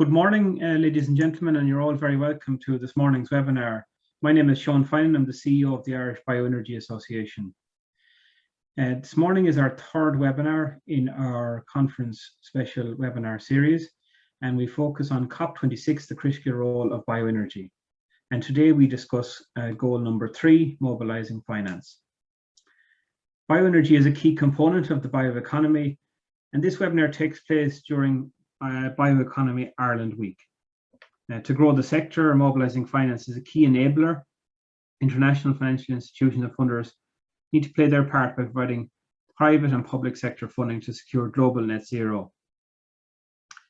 Good morning, ladies and gentlemen, and you're all very welcome to this morning's webinar. My name is Sean Finan. I'm the CEO of the Irish Bioenergy Association. This morning is our third webinar in our conference special webinar series, and we focus on COP26, the critical role of bioenergy. And today we discuss goal number 3, mobilising finance. Bioenergy is a key component of the bioeconomy, and this webinar takes place during Bioeconomy Ireland Week. To grow the sector, mobilising finance is a key enabler. International financial institutions and funders need to play their part by providing private and public sector funding to secure global net zero.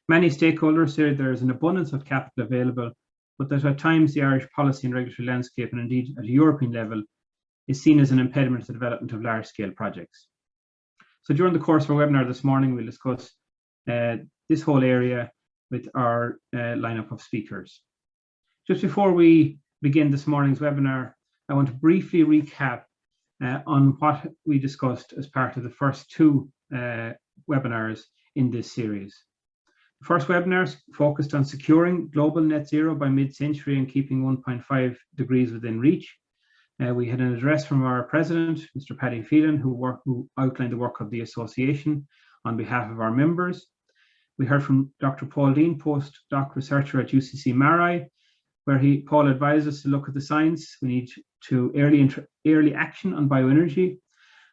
Many stakeholders say there is an abundance of capital available, but that at times the Irish policy and regulatory landscape, and indeed at a European level, is seen as an impediment to the development of large-scale projects. So during the course of our webinar this morning, we'll discuss this whole area with our lineup of speakers. Just before we begin this morning's webinar, I want to briefly recap on what we discussed as part of the first 2 webinars in this series. The first webinar focused on securing global net zero by mid-century and keeping 1.5 degrees within reach. We had an address from our president, Mr. Paddy Phelan, who outlined the work of the association on behalf of our members. We heard from Dr. Paul Dean, postdoc researcher at UCC Marai, where Paul advised us to look at the science. We need to early action on bioenergy,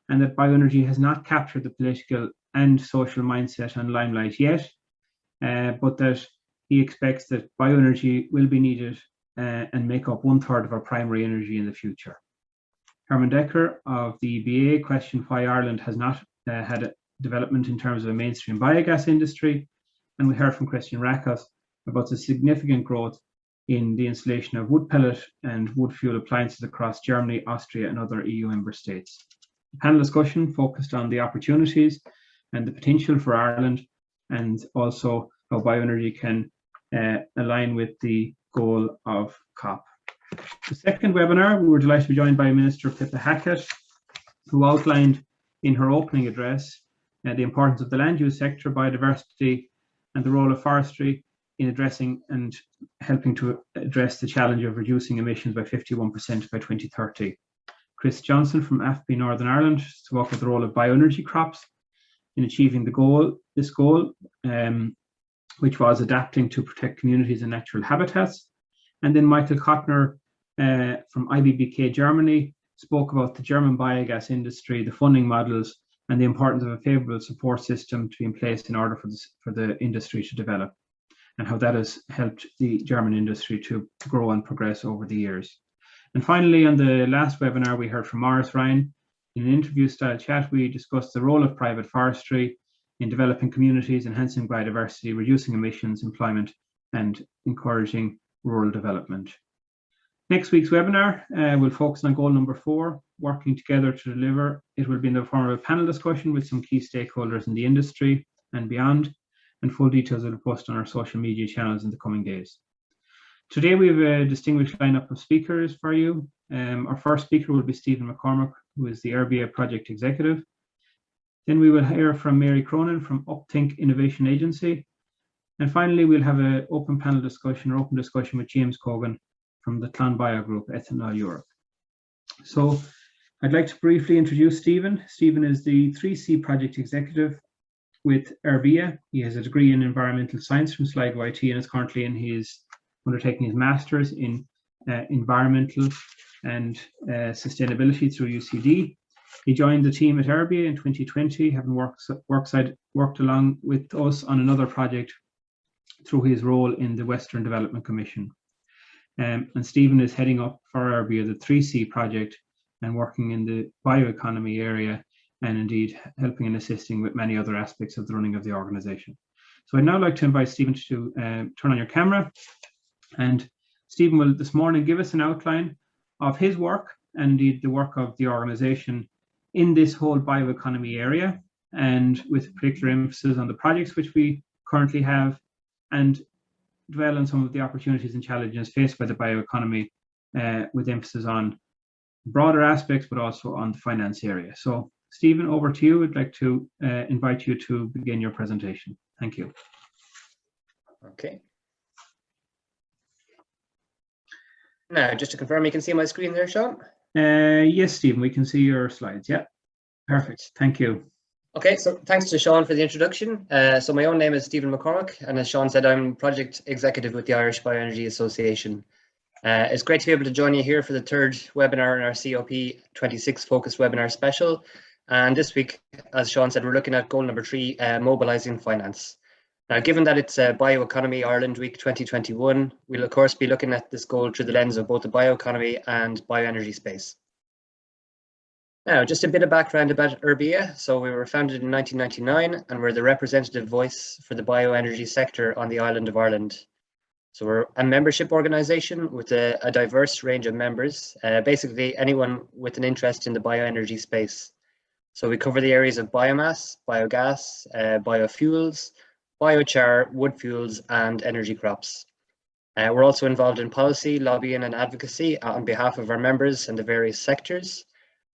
and that bioenergy has not captured the political and social mindset and limelight yet, but that he expects that bioenergy will be needed and make up 1/3 of our primary energy in the future. Herman Decker of the IrBEA questioned why Ireland has not had a development in terms of a mainstream biogas industry. And we heard from Christian Rakos about the significant growth in the installation of wood pellet and wood fuel appliances across Germany, Austria, and other EU member states. The panel discussion focused on the opportunities and the potential for Ireland, and also how bioenergy can align with the goal of COP. The second webinar, we were delighted to be joined by Minister Pippa Hackett, who outlined in her opening address the importance of the land use sector, biodiversity, and the role of forestry in addressing and helping to address the challenge of reducing emissions by 51% by 2030. Chris Johnson from AFBI Northern Ireland spoke of the role of bioenergy crops in achieving this goal, which was adapting to protect communities and natural habitats. And then Michael Kottner from IBBK Germany spoke about the German biogas industry, the funding models, and the importance of a favourable support system to be in place in order for the industry to develop, and how that has helped the German industry to grow and progress over the years. And finally, on the last webinar, we heard from Maurice Ryan. In an interview-style chat, we discussed the role of private forestry in developing communities, enhancing biodiversity, reducing emissions, employment, and encouraging rural development. Next week's webinar will focus on goal number 4, working together to deliver. It will be in the form of a panel discussion with some key stakeholders in the industry and beyond, and full details will be posted on our social media channels in the coming days. Today we have a distinguished lineup of speakers for you. Our first speaker will be Stephen McCormack, who is the IrBEA project executive. Then we will hear from Mary Cronin from Upthink Innovation Agency. And finally, we'll have an open panel discussion or open discussion with James Cogan from the Clon Bio Group, Ethanol Europe. So I'd like to briefly introduce Stephen. Stephen is the 3C project executive with IrBEA. He has a degree in environmental science from Sligo IT and is currently undertaking his master's in environmental and sustainability through UCD. He joined the team at IrBEA in 2020, having worked along with us on another project through his role in the Western Development Commission. And Stephen is heading up for IrBEA the 3C project and working in the bioeconomy area, and indeed helping and assisting with many other aspects of the running of the organisation. So I'd now like to invite Stephen to turn on your camera. And Stephen will this morning give us an outline of his work and indeed the work of the organisation in this whole bioeconomy area, and with particular emphasis on the projects which we currently have, and dwell on some of the opportunities and challenges faced by the bioeconomy, with emphasis on broader aspects, but also on the finance area. So Stephen, over to you. I'd like to invite you to begin your presentation. Thank you. Okay, Now, just to confirm, you can see my screen there, Sean? Yes, Stephen, we can see your slides. Yeah, perfect. Thank you. Okay, so thanks to Sean for the introduction. So my own name is Stephen McCormick, and as Sean said, I'm Project Executive with the Irish Bioenergy Association. It's great to be able to join you here for the third webinar in our COP26 focused webinar special. And this week, as Sean said, we're looking at goal number 3, mobilising finance. Now, given that it's Bioeconomy Ireland Week 2021, we'll of course be looking at this goal through the lens of both the bioeconomy and bioenergy space. Now, just a bit of background about IrBEA. So we were founded in 1999 and we're the representative voice for the bioenergy sector on the island of Ireland. So we're a membership organisation with a diverse range of members, basically anyone with an interest in the bioenergy space. So we cover the areas of biomass, biogas, biofuels, biochar, wood fuels and energy crops. We're also involved in policy, lobbying and advocacy on behalf of our members and the various sectors.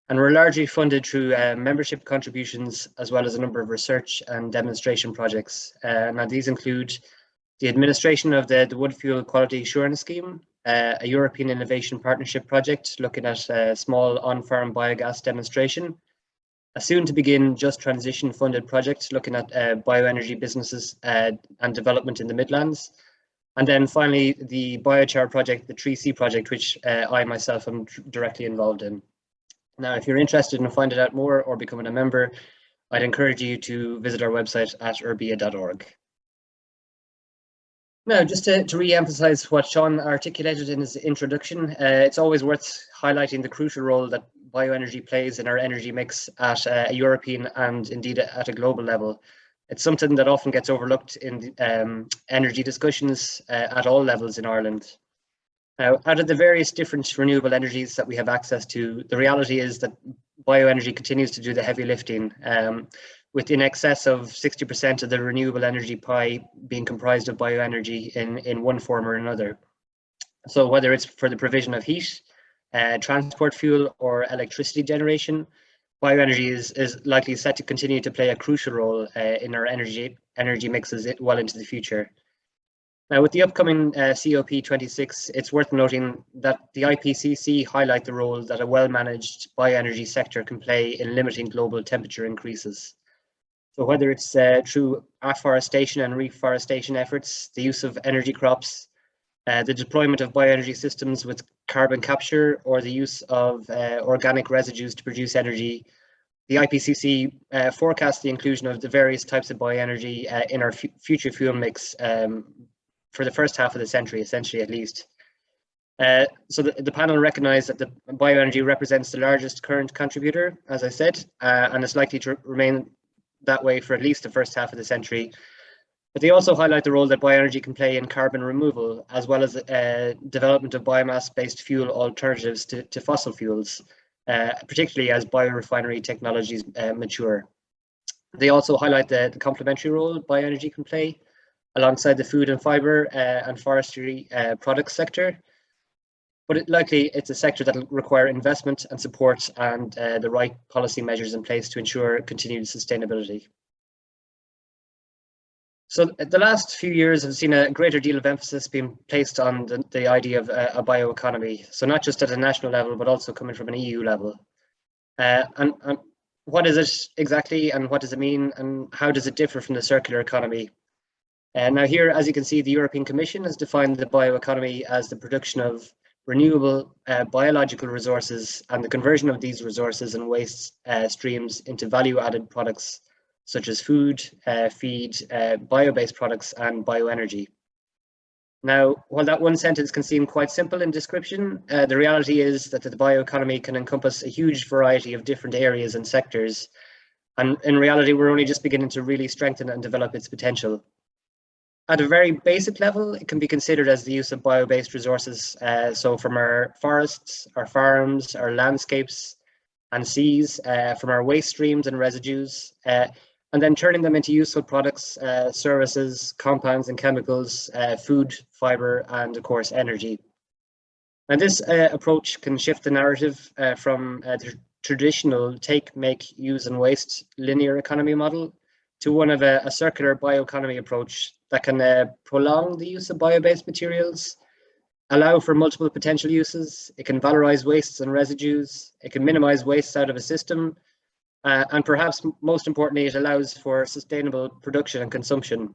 And we're largely funded through membership contributions, as well as a number of research and demonstration projects. Now these include the administration of the Wood Fuel Quality Assurance Scheme, a European Innovation Partnership project looking at small on-farm biogas demonstration, a soon to begin Just Transition funded project looking at bioenergy businesses and development in the Midlands. And then finally, the Biochar project, the 3C project, which I myself am directly involved in. Now, if you're interested in finding out more or becoming a member, I'd encourage you to visit our website at irbea.org. Now, just to re-emphasize what Sean articulated in his introduction, it's always worth highlighting the crucial role that bioenergy plays in our energy mix at a European and indeed at a global level. It's something that often gets overlooked in energy discussions at all levels in Ireland. Now, out of the various different renewable energies that we have access to, the reality is that bioenergy continues to do the heavy lifting, with in excess of 60% of the renewable energy pie being comprised of bioenergy in one form or another. So whether it's for the provision of heat, transport fuel or electricity generation, bioenergy is likely set to continue to play a crucial role in our energy mixes well into the future. Now, with the upcoming COP26, it's worth noting that the IPCC highlight the role that a well-managed bioenergy sector can play in limiting global temperature increases. So whether it's through afforestation and reforestation efforts, the use of energy crops, the deployment of bioenergy systems with carbon capture, or the use of organic residues to produce energy, the IPCC forecasts the inclusion of the various types of bioenergy in our future fuel mix for the first half of the century, essentially at least. So the panel recognised that the bioenergy represents the largest current contributor, as I said, and it's likely to remain that way for at least the first half of the century. But they also highlight the role that bioenergy can play in carbon removal, as well as development of biomass-based fuel alternatives to fossil fuels, particularly as biorefinery technologies mature. They also highlight the complementary role bioenergy can play alongside the food and fibre and forestry products sector. But it's a sector that will require investment and support and the right policy measures in place to ensure continued sustainability. So the last few years have seen a greater deal of emphasis being placed on the idea of a bioeconomy. So not just at a national level, but also coming from an EU level. And what is it exactly, and what does it mean, and how does it differ from the circular economy? Now here, as you can see, the European Commission has defined the bioeconomy as the production of renewable biological resources and the conversion of these resources and waste streams into value-added products such as food, feed, bio-based products and bioenergy. Now, while that one sentence can seem quite simple in description, the reality is that the bioeconomy can encompass a huge variety of different areas and sectors. And in reality, we're only just beginning to really strengthen and develop its potential. At a very basic level, it can be considered as the use of bio-based resources. So from our forests, our farms, our landscapes and seas, from our waste streams and residues, and then turning them into useful products, services, compounds and chemicals, food, fibre, and of course, energy. And this approach can shift the narrative from the traditional take, make, use and waste linear economy model to one of a circular bioeconomy approach that can prolong the use of bio-based materials allow for multiple potential uses. It can valorize wastes and residues. It can minimize waste out of a system. And perhaps most importantly, it allows for sustainable production and consumption.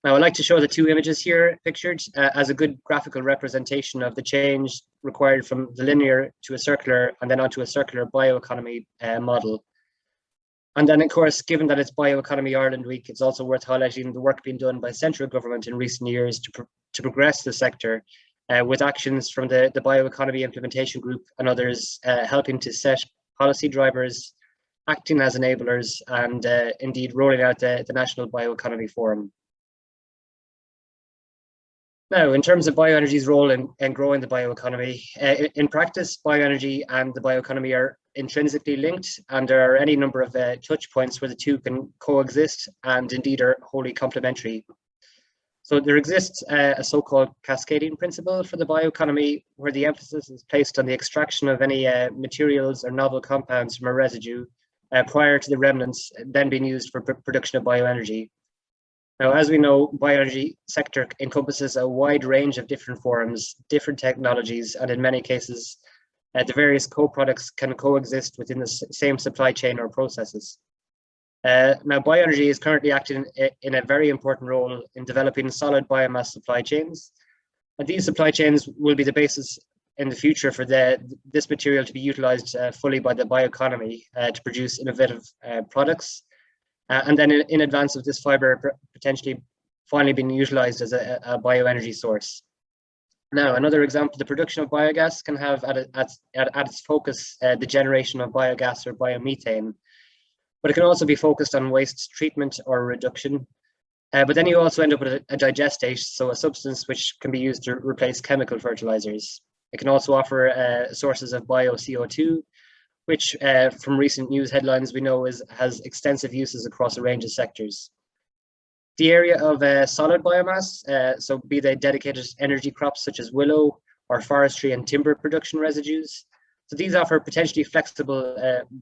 Now, I'd like to show the two images here pictured as a good graphical representation of the change required from the linear to a circular and then onto a circular bioeconomy model. And then, of course, given that it's Bioeconomy Ireland Week, it's also worth highlighting the work being done by central government in recent years to progress the sector with actions from the Bioeconomy Implementation Group and others helping to set policy drivers, acting as enablers, and indeed rolling out the National Bioeconomy Forum. Now, in terms of bioenergy's role in growing the bioeconomy, in practice, bioenergy and the bioeconomy are intrinsically linked, and there are any number of touch points where the two can coexist and indeed are wholly complementary. So there exists a so-called cascading principle for the bioeconomy, where the emphasis is placed on the extraction of any materials or novel compounds from a residue prior to the remnants then being used for production of bioenergy. Now, as we know, bioenergy sector encompasses a wide range of different forms, different technologies, and in many cases, the various co-products can coexist within the same supply chain or processes. Now, bioenergy is currently acting in a very important role in developing solid biomass supply chains. And these supply chains will be the basis in the future for this material to be utilized fully by the bioeconomy to produce innovative products. And then in advance of this fiber potentially finally being utilized as a bioenergy source. Now, another example, the production of biogas can have at its focus the generation of biogas or biomethane, but it can also be focused on waste treatment or reduction. But then you also end up with a digestate, so a substance which can be used to replace chemical fertilizers. It can also offer sources of bio-CO2, which from recent news headlines we know has extensive uses across a range of sectors. The area of solid biomass, so be they dedicated energy crops such as willow or forestry and timber production residues. So these offer potentially flexible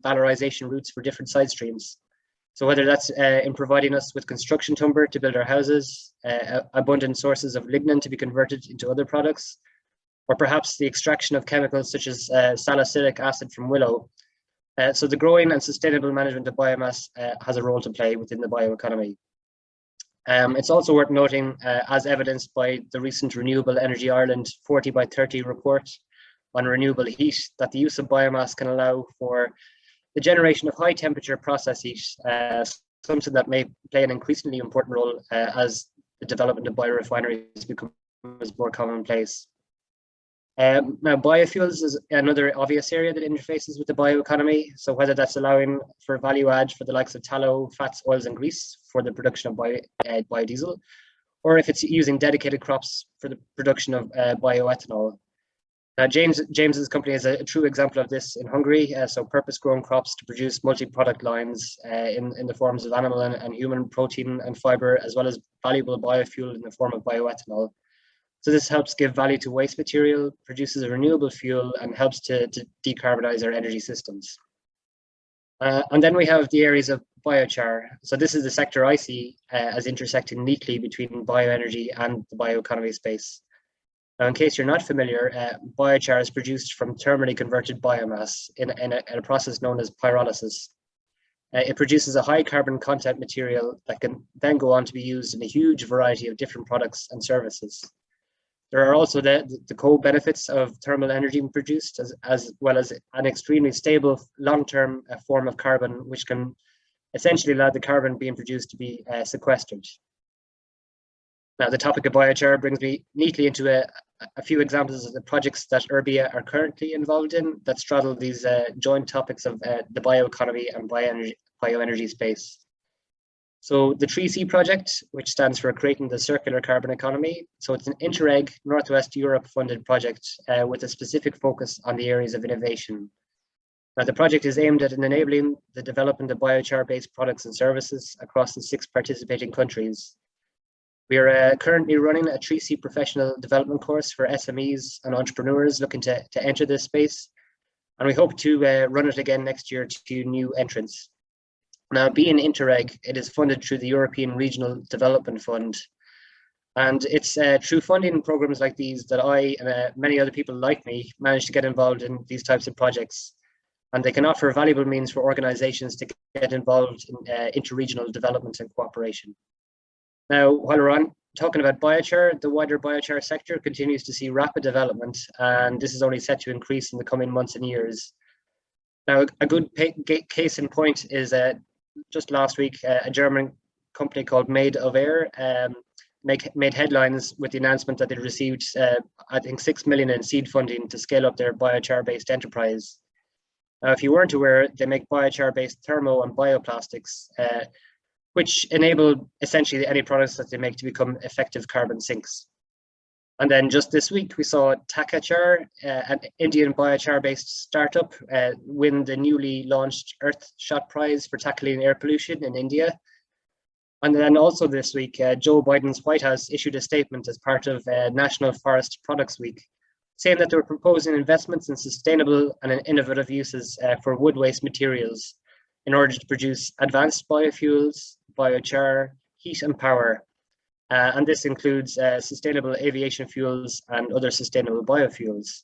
valorization routes for different side streams. So whether that's in providing us with construction timber to build our houses, abundant sources of lignin to be converted into other products, or perhaps the extraction of chemicals such as salicylic acid from willow. So the growing and sustainable management of biomass has a role to play within the bioeconomy. It's also worth noting, as evidenced by the recent Renewable Energy Ireland 40 by 30 report on renewable heat, that the use of biomass can allow for the generation of high temperature process heat, something that may play an increasingly important role as the development of biorefineries becomes more commonplace. Now, biofuels is another obvious area that interfaces with the bioeconomy. So whether that's allowing for value add for the likes of tallow, fats, oils, and grease for the production of biodiesel, or if it's using dedicated crops for the production of bioethanol. Now, James's company is a true example of this in Hungary. So purpose-grown crops to produce multi-product lines in the forms of animal and human protein and fiber, as well as valuable biofuel in the form of bioethanol. So this helps give value to waste material, produces a renewable fuel, and helps to decarbonize our energy systems. And then we have the areas of biochar. So this is the sector I see as intersecting neatly between bioenergy and the bioeconomy space. Now, in case you're not familiar, biochar is produced from thermally converted biomass in a process known as pyrolysis. It produces a high carbon content material that can then go on to be used in a huge variety of different products and services. There are also the co-benefits of thermal energy produced, as well as an extremely stable long-term form of carbon, which can essentially allow the carbon being produced to be sequestered. Now, the topic of biochar brings me neatly into a few examples of the projects that IrBEA are currently involved in that straddle these joint topics of the bioeconomy and bioenergy space. So the 3C project, which stands for Creating the Circular Carbon Economy. So it's an Interreg Northwest Europe funded project with a specific focus on the areas of innovation. Now, the project is aimed at enabling the development of biochar-based products and services across the 6 participating countries. We are currently running a 3C professional development course for SMEs and entrepreneurs looking to enter this space. And we hope to run it again next year to new entrants. Now, being Interreg, it is funded through the European Regional Development Fund. And it's through funding programs like these that I and many other people like me manage to get involved in these types of projects. And they can offer valuable means for organizations to get involved in interregional development and cooperation. Now, while we're on talking about biochar, the wider biochar sector continues to see rapid development, and this is only set to increase in the coming months and years. Now, a good case in point is just last week, a German company called Made of Air made headlines with the announcement that they received, I think, 6 million in seed funding to scale up their biochar-based enterprise. Now, if you weren't aware, they make biochar-based thermo and bioplastics, which enable essentially any products that they make to become effective carbon sinks. And then just this week, we saw Takachar, an Indian biochar-based startup, win the newly launched Earthshot Prize for tackling air pollution in India. And then also this week, Joe Biden's White House issued a statement as part of National Forest Products Week, saying that they were proposing investments in sustainable and innovative uses for wood waste materials in order to produce advanced biofuels, biochar, heat and power. And this includes sustainable aviation fuels and other sustainable biofuels.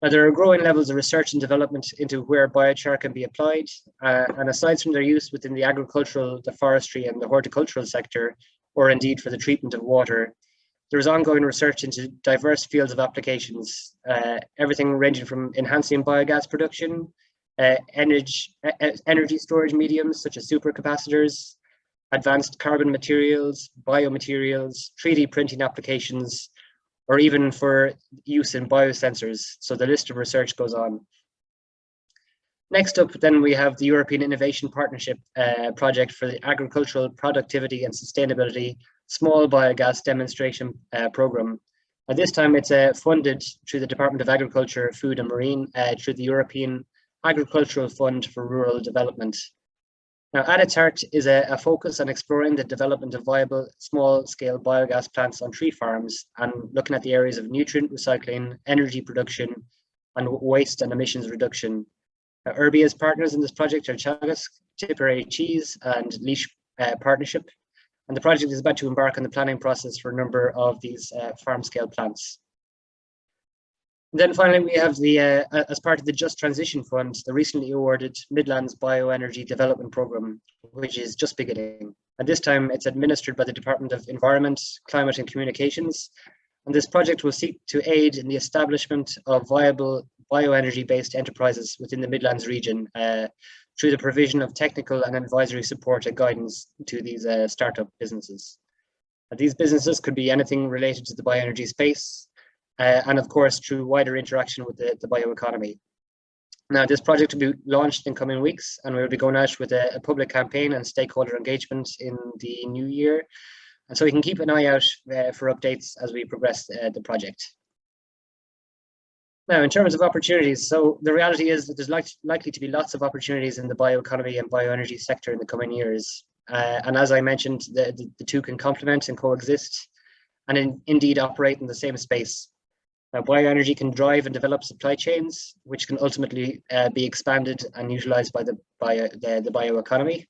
Now, there are growing levels of research and development into where biochar can be applied. And aside from their use within the agricultural, the forestry and the horticultural sector, or indeed for the treatment of water, there is ongoing research into diverse fields of applications, everything ranging from enhancing biogas production, energy storage mediums such as supercapacitors, advanced carbon materials, biomaterials, 3D printing applications, or even for use in biosensors. So the list of research goes on. Next up, then we have the European Innovation Partnership project for the Agricultural Productivity and Sustainability Small Biogas Demonstration Program. At this time, it's funded through the Department of Agriculture, Food and Marine, through the European Agricultural Fund for Rural Development. Now, at its heart is a focus on exploring the development of viable small-scale biogas plants on tree farms and looking at the areas of nutrient recycling, energy production, and waste and emissions reduction. IrBEA's partners in this project are Chagas, Tipperary Cheese, and Leash Partnership, and the project is about to embark on the planning process for a number of these farm-scale plants. Then finally, we have the, as part of the Just Transition Fund, the recently awarded Midlands Bioenergy Development Programme, which is just beginning. And this time it's administered by the Department of Environment, Climate and Communications. And this project will seek to aid in the establishment of viable bioenergy-based enterprises within the Midlands region through the provision of technical and advisory support and guidance to these startup businesses. These businesses could be anything related to the bioenergy space, and of course through wider interaction with the bioeconomy. Now, this project will be launched in coming weeks, and we'll be going out with a public campaign and stakeholder engagement in the new year. And so you can keep an eye out for updates as we progress the project. Now, in terms of opportunities, so the reality is that there's likely to be lots of opportunities in the bioeconomy and bioenergy sector in the coming years. And as I mentioned, the two can complement and coexist and indeed operate in the same space. Now, bioenergy can drive and develop supply chains, which can ultimately be expanded and utilised by the bioeconomy.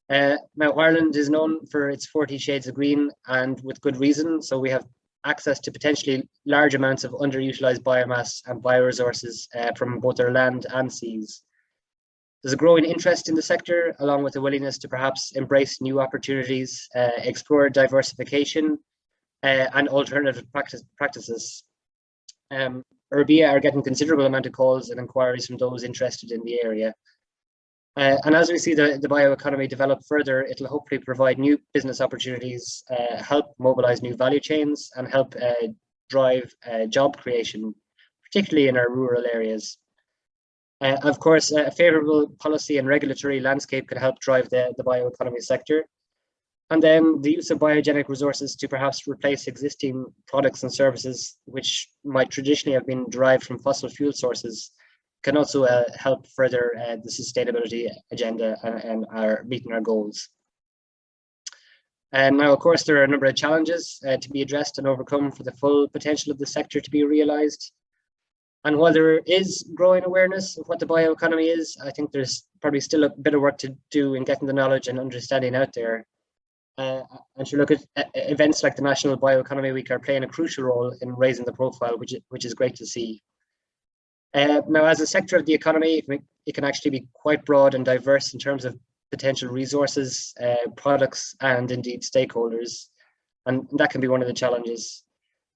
Now, Ireland is known for its 40 shades of green, and with good reason. So we have access to potentially large amounts of underutilised biomass and bioresources from both our land and seas. There's a growing interest in the sector, along with a willingness to perhaps embrace new opportunities, explore diversification, and alternative practices. IrBEA are getting considerable amount of calls and inquiries from those interested in the area. And as we see the bioeconomy develop further, it'll hopefully provide new business opportunities, help mobilise new value chains, and help drive job creation, particularly in our rural areas. Of course, a favourable policy and regulatory landscape can help drive the bioeconomy sector. And then the use of biogenic resources to perhaps replace existing products and services, which might traditionally have been derived from fossil fuel sources, can also help further the sustainability agenda and meeting our goals. And now, of course, there are a number of challenges to be addressed and overcome for the full potential of the sector to be realised. And while there is growing awareness of what the bioeconomy is, I think there's probably still a bit of work to do in getting the knowledge and understanding out there. And to look at events like the National Bioeconomy Week are playing a crucial role in raising the profile, which is great to see. Now, as a sector of the economy, it can actually be quite broad and diverse in terms of potential resources, products, and indeed stakeholders. And that can be one of the challenges.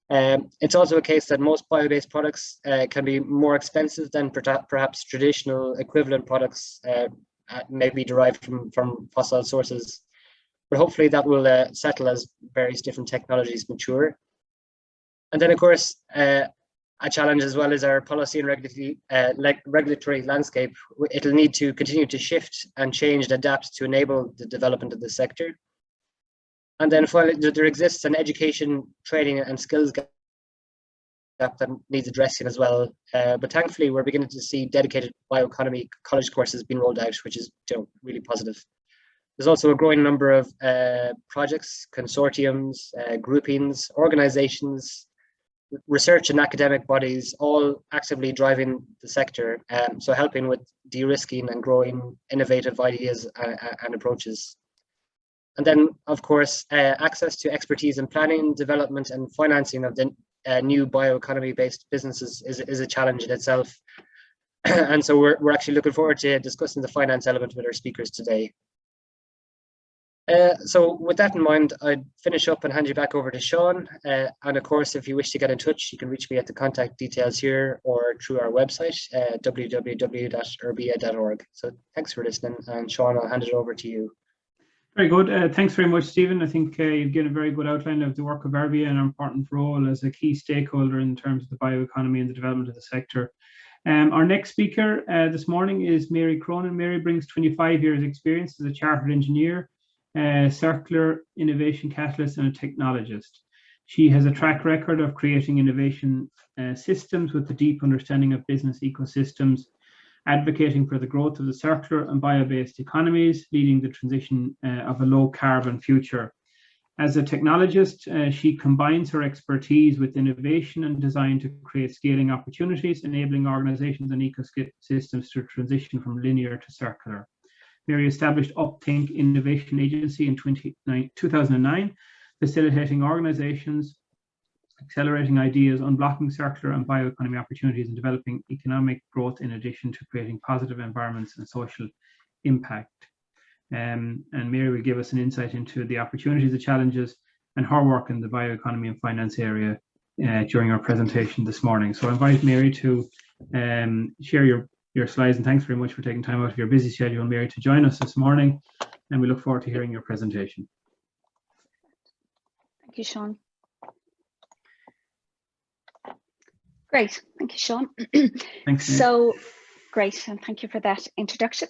It's also a case that most bio-based products can be more expensive than perhaps traditional equivalent products maybe derived from fossil sources. But hopefully that will settle as various different technologies mature. And then, of course, a challenge as well is our policy and regulatory landscape. It'll need to continue to shift and change and adapt to enable the development of the sector. And then finally, there exists an education, training, and skills gap that needs addressing as well. But thankfully, we're beginning to see dedicated bioeconomy college courses being rolled out, which is really positive. There's also a growing number of projects, consortiums, groupings, organizations, research and academic bodies, all actively driving the sector, so helping with de-risking and growing innovative ideas and approaches. And then, of course, access to expertise in planning, development, and financing of the new bioeconomy-based businesses is a challenge in itself. And so we're actually looking forward to discussing the finance element with our speakers today. So with that in mind, I'd finish up and hand you back over to Sean. And of course, if you wish to get in touch, you can reach me at the contact details here or through our website, www.irbea.org. So thanks for listening. And Sean, I'll hand it over to you. Very good. Thanks very much, Stephen. I think you've given a very good outline of the work of IrBEA and our important role as a key stakeholder in terms of the bioeconomy and the development of the sector. Our next speaker this morning is Mary Cronin. Mary brings 25 years experience as a chartered engineer, circular innovation catalyst, and a technologist. She has a track record of creating innovation systems with a deep understanding of business ecosystems, advocating for the growth of the circular and bio-based economies, leading the transition of a low-carbon future. As a technologist, she combines her expertise with innovation and design to create scaling opportunities, enabling organizations and ecosystems to transition from linear to circular. Mary established Upthink Innovation Agency in 2009, facilitating organizations, accelerating ideas, unblocking circular and bioeconomy opportunities, and developing economic growth in addition to creating positive environments and social impact. And Mary will give us an insight into the opportunities, the challenges, and her work in the bioeconomy and finance area during our presentation this morning. So I invite Mary to share your slides, and thanks very much for taking time out of your busy schedule, Mary, to join us this morning, and we look forward to hearing your presentation. Thank you, Sean. Great, thank you, Sean. Thanks, Mary. So great, and thank you for that introduction.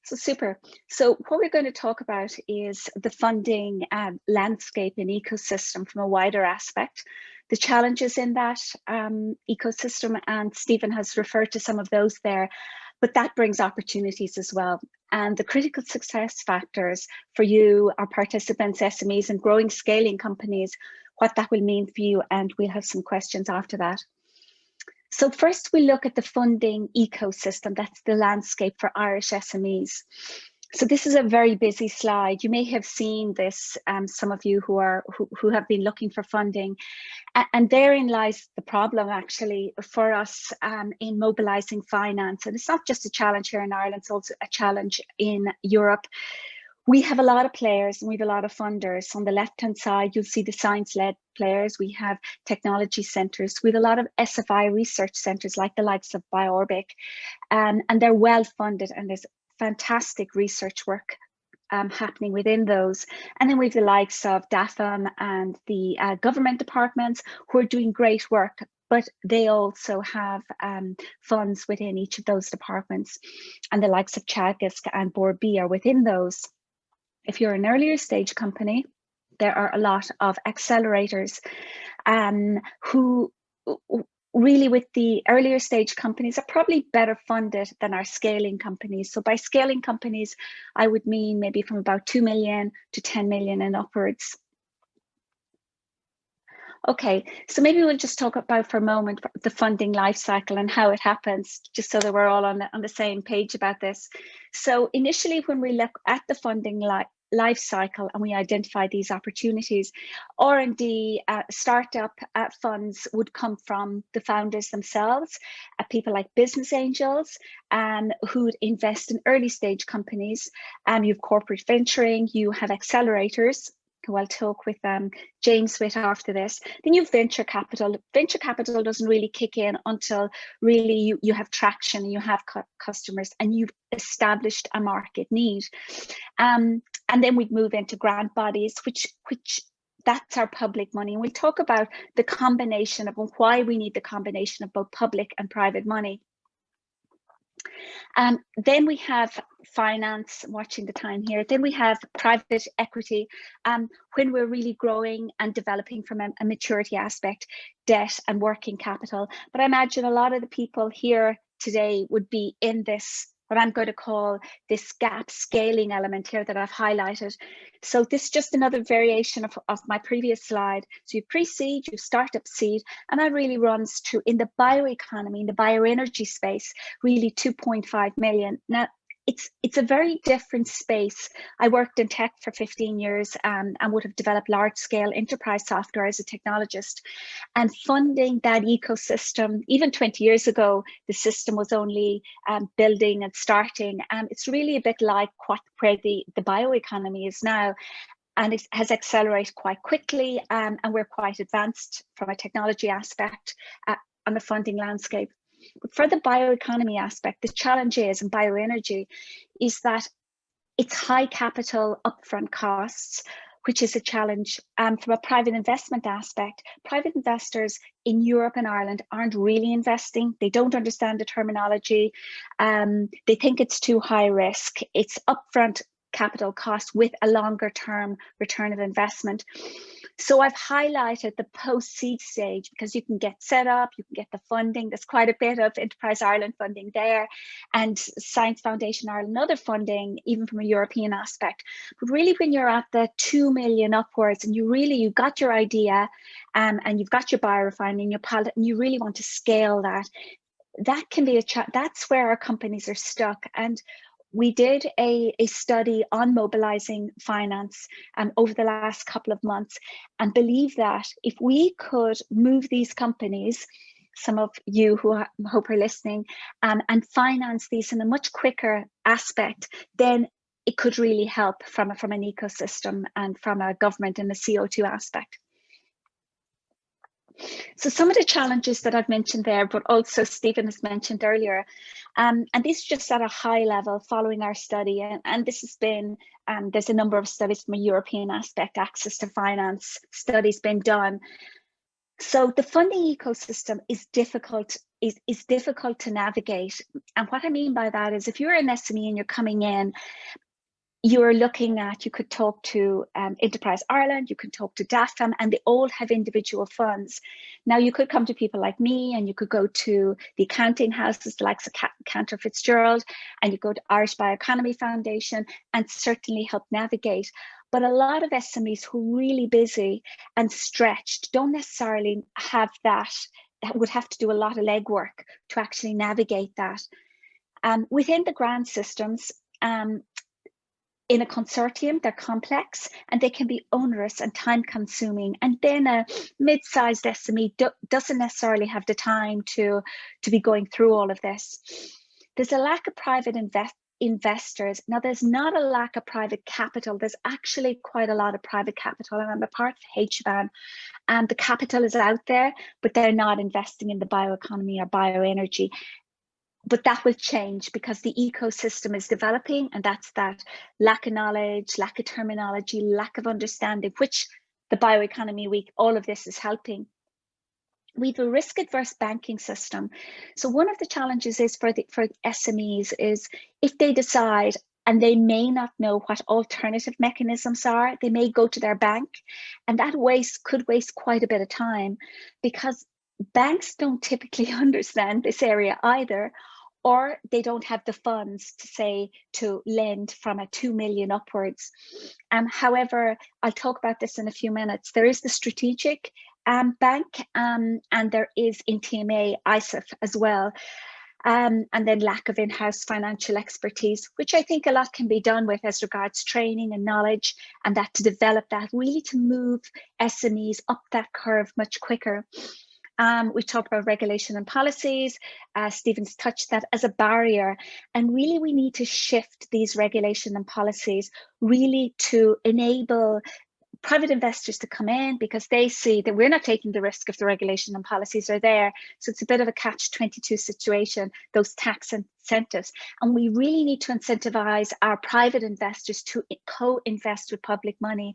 So super. So what we're going to talk about is the funding landscape and ecosystem from a wider aspect, the challenges in that ecosystem, and Stephen has referred to some of those there, but that brings opportunities as well. And the critical success factors for you, our participants, SMEs, and growing scaling companies, what that will mean for you, and we'll have some questions after that. So first we look at the funding ecosystem. That's the landscape for Irish SMEs. So this is a very busy slide. You may have seen this, some of you who have been looking for funding, and therein lies the problem actually for us in mobilising finance. And it's not just a challenge here in Ireland, it's also a challenge in Europe. We have a lot of players and we have a lot of funders. On the left-hand side, you'll see the science-led players. We have technology centres. We have a lot of SFI research centres like the likes of Bioenergy, and they're well funded, and there's fantastic research work happening within those. And then we have the likes of DAFM and the government departments who are doing great work, but they also have funds within each of those departments. And the likes of Teagasc and Bioenergy are within those. If you're an earlier stage company, there are a lot of accelerators who really, with the earlier stage companies, are probably better funded than our scaling companies. So by scaling companies, I would mean maybe from about 2 million to 10 million and upwards. Okay, so maybe we'll just talk about for a moment the funding life cycle and how it happens, just so that we're all on the same page about this. So initially, when we look at the funding life cycle and we identify these opportunities. R&D startup funds would come from the founders themselves, people like business angels who would invest in early stage companies. You have corporate venturing, you have accelerators, who I'll talk with James with after this. Then you have venture capital. Venture capital doesn't really kick in until really you have traction, you have customers, and you've established a market need. And then we'd move into grant bodies, which that's our public money. And we'll talk about the combination of why we need the combination of both public and private money. Then we have finance, watching the time here. Then we have private equity, when we're really growing and developing from a maturity aspect, debt and working capital. But I imagine a lot of the people here today would be in this, what I'm going to call this gap scaling element here that I've highlighted. So this is just another variation of my previous slide. So you pre-seed, you startup seed, and that really runs to, in the bioeconomy, in the bioenergy space, really 2.5 million. Now, it's a very different space. I worked in tech for 15 years and would have developed large-scale enterprise software as a technologist. And funding that ecosystem, even 20 years ago, the system was only building and starting. It's really a bit like where the bioeconomy is now. And it has accelerated quite quickly, and we're quite advanced from a technology aspect on the funding landscape. But for the bioeconomy aspect, the challenge is in bioenergy is that it's high capital upfront costs, which is a challenge. From a private investment aspect, private investors in Europe and Ireland aren't really investing. They don't understand the terminology. They think it's too high risk. It's upfront capital cost with a longer term return of investment. So I've highlighted the post-seed stage because you can get set up, you can get the funding. There's quite a bit of Enterprise Ireland funding there, and Science Foundation Ireland, other funding, even from a European aspect. But really when you're at the 2 million upwards and you've got your idea and you've got your biorefining, your pilot, and you really want to scale that, that can be that's where our companies are stuck. And we did a study on mobilizing finance over the last couple of months, and believe that if we could move these companies, some of you who I hope are listening, and finance these in a much quicker aspect, then it could really help from an ecosystem and from a government and the CO2 aspect. So some of the challenges that I've mentioned there, but also Stephen has mentioned earlier, and this is just at a high level following our study, and this has been, there's a number of studies from a European aspect, access to finance studies been done. So the funding ecosystem is difficult to navigate. And what I mean by that is if you're an SME and you're coming in, you're looking at, you could talk to Enterprise Ireland, you can talk to DAFM, and they all have individual funds. Now you could come to people like me, and you could go to the accounting houses, the likes of Cantor Fitzgerald, and you go to Irish Bioeconomy Foundation, and certainly help navigate. But a lot of SMEs who are really busy and stretched don't necessarily have that would have to do a lot of legwork to actually navigate that. Within the grant systems, in a consortium, they're complex and they can be onerous and time consuming. And then a mid-sized SME doesn't necessarily have the time to be going through all of this. There's a lack of private investors. Now, there's not a lack of private capital. There's actually quite a lot of private capital, and I'm a part of HBAN, and the capital is out there, but they're not investing in the bioeconomy or bioenergy. But that will change because the ecosystem is developing, and that's that lack of knowledge, lack of terminology, lack of understanding, which the Bioeconomy Week, all of this is helping. We have a risk-adverse banking system. So one of the challenges is for SMEs is if they decide, and they may not know what alternative mechanisms are, they may go to their bank, and that could waste quite a bit of time because banks don't typically understand this area either, or they don't have the funds to lend from a 2 million upwards. However, I'll talk about this in a few minutes. There is the strategic bank, and there is in TMA, ISIF as well. and then lack of in-house financial expertise, which I think a lot can be done with as regards training and knowledge, and that to develop that, really to move SMEs up that curve much quicker. We talked about regulation and policies. Stephen's touched that as a barrier, and really we need to shift these regulation and policies really to enable private investors to come in, because they see that we're not taking the risk if the regulation and policies are there. So it's a bit of a catch-22 situation, those tax incentives. And we really need to incentivize our private investors to co-invest with public money.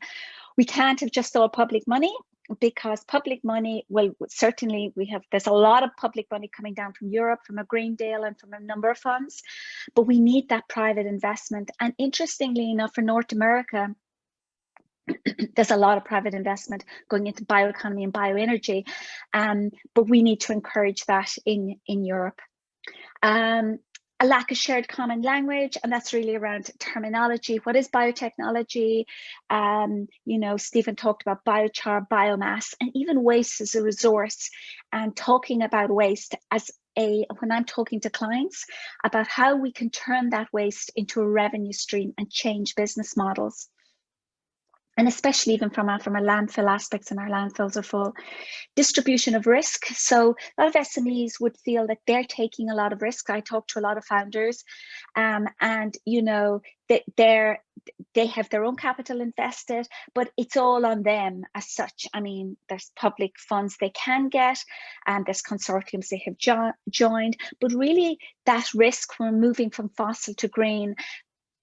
We can't have just all public money, because public money, well, certainly there's a lot of public money coming down from Europe, from a Green Deal and from a number of funds, but we need that private investment. And interestingly enough, for North America, there's a lot of private investment going into bioeconomy and bioenergy, but we need to encourage that in Europe. A lack of shared common language, and that's really around terminology. What is biotechnology? You know, Stephen talked about biochar, biomass, and even waste as a resource, and talking about waste as when I'm talking to clients about how we can turn that waste into a revenue stream and change business models. And especially even from a landfill aspects, and our landfills are full. Distribution of risk. So a lot of SMEs would feel that they're taking a lot of risk. I talk to a lot of founders, and you know that they have their own capital invested, but it's all on them as such. I mean, there's public funds they can get, and there's consortiums they have joined, but really that risk when moving from fossil to green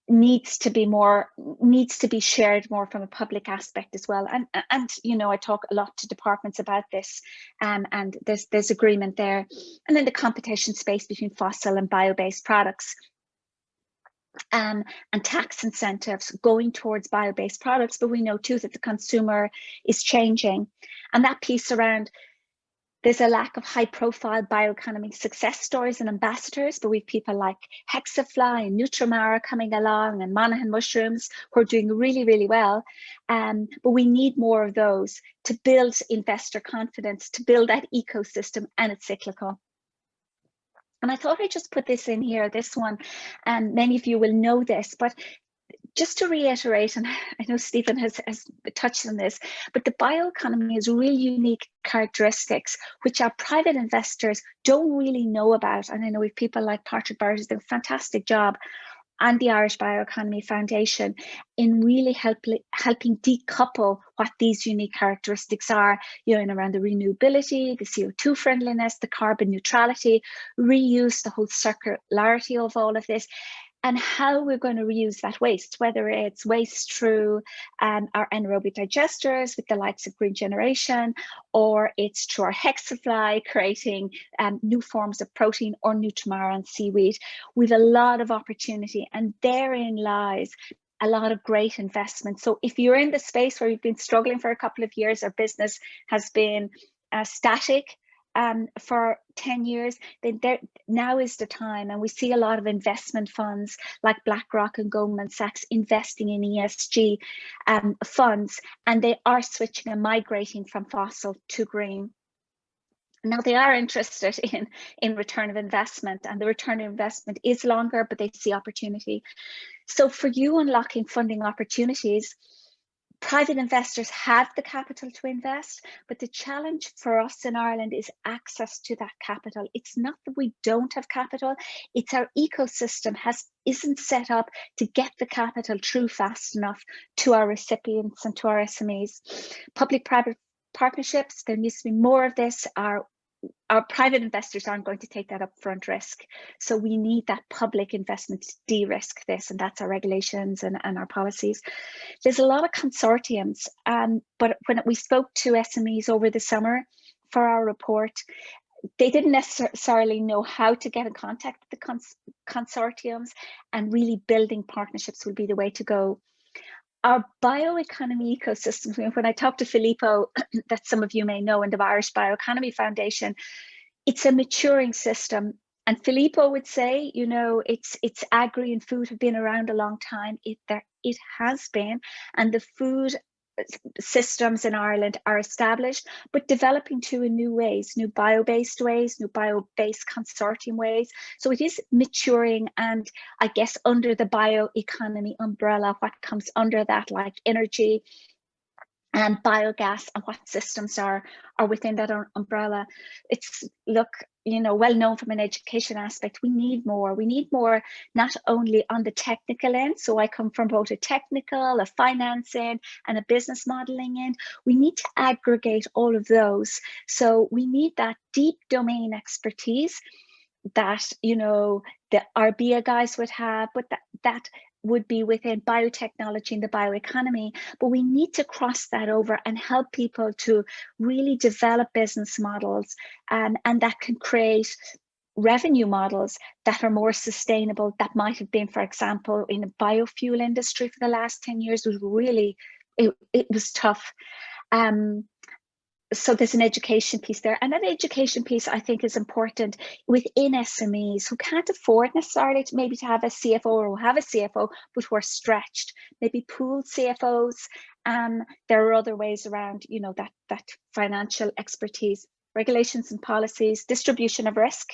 needs to be shared more from a public aspect as well. And you know, I talk a lot to departments about this, and there's agreement there. And then the competition space between fossil and bio-based products, and tax incentives going towards bio-based products. But we know too that the consumer is changing, and that piece around, there's a lack of high-profile bioeconomy success stories and ambassadors, but we have people like Hexafly and Nutrimara coming along, and Monaghan Mushrooms, who are doing really, really well. But we need more of those to build investor confidence, to build that ecosystem, and it's cyclical. And I thought I'd just put this in here, this one, and many of you will know this, but just to reiterate, and I know Stephen has touched on this, but the bioeconomy has really unique characteristics which our private investors don't really know about. And I know we have people like Patrick Barrett doing a fantastic job, and the Irish Bioeconomy Foundation in really helping decouple what these unique characteristics are, you know, and around the renewability, the CO2 friendliness, the carbon neutrality, reuse, the whole circularity of all of this, and how we're going to reuse that waste, whether it's waste through our anaerobic digesters with the likes of Green Generation, or it's through our Hexafly creating new forms of protein, or Nutrimara and seaweed. We've a lot of opportunity, and therein lies a lot of great investment. So if you're in the space where you've been struggling for a couple of years, or business has been static, for 10 years, then now is the time. And we see a lot of investment funds like BlackRock and Goldman Sachs investing in ESG funds, and they are switching and migrating from fossil to green. Now they are interested in return of investment, and the return of investment is longer, but they see opportunity. So for you unlocking funding opportunities, private investors have the capital to invest, but the challenge for us in Ireland is access to that capital. It's not that we don't have capital, it's our ecosystem isn't set up to get the capital through fast enough to our recipients and to our SMEs. Public-private partnerships, there needs to be more of this. Our private investors aren't going to take that upfront risk. So we need that public investment to de-risk this, and that's our regulations and our policies. There's a lot of consortiums, but when we spoke to SMEs over the summer for our report, they didn't necessarily know how to get in contact with the consortiums, and really building partnerships will be the way to go. Our bioeconomy ecosystem, when I talked to Filippo, that some of you may know, in the Irish Bioeconomy Foundation, it's a maturing system. And Filippo would say, you know, it's agri and food have been around a long time. It has been, and the food systems in Ireland are established, but developing to in new ways, new bio-based ways, new bio-based consortium ways. So it is maturing, and I guess under the bioeconomy umbrella, what comes under that, like energy and biogas, and what systems are within that umbrella. It's, look, you know, well known from an education aspect. We need more not only on the technical end. So I come from both a technical, a finance end, and a business modeling end. We need to aggregate all of those. So we need that deep domain expertise that, you know, the IrBEA guys would have, but that would be within biotechnology and the bioeconomy. But we need to cross that over and help people to really develop business models, and that can create revenue models that are more sustainable. That might have been, for example, in the biofuel industry for the last 10 years was really, it was tough. So there's an education piece there, and that education piece I think is important within SMEs who can't afford necessarily to maybe to have a CFO, or who have a CFO but who are stretched, maybe pooled CFOs. There are other ways around, you know, that financial expertise, regulations and policies, distribution of risk,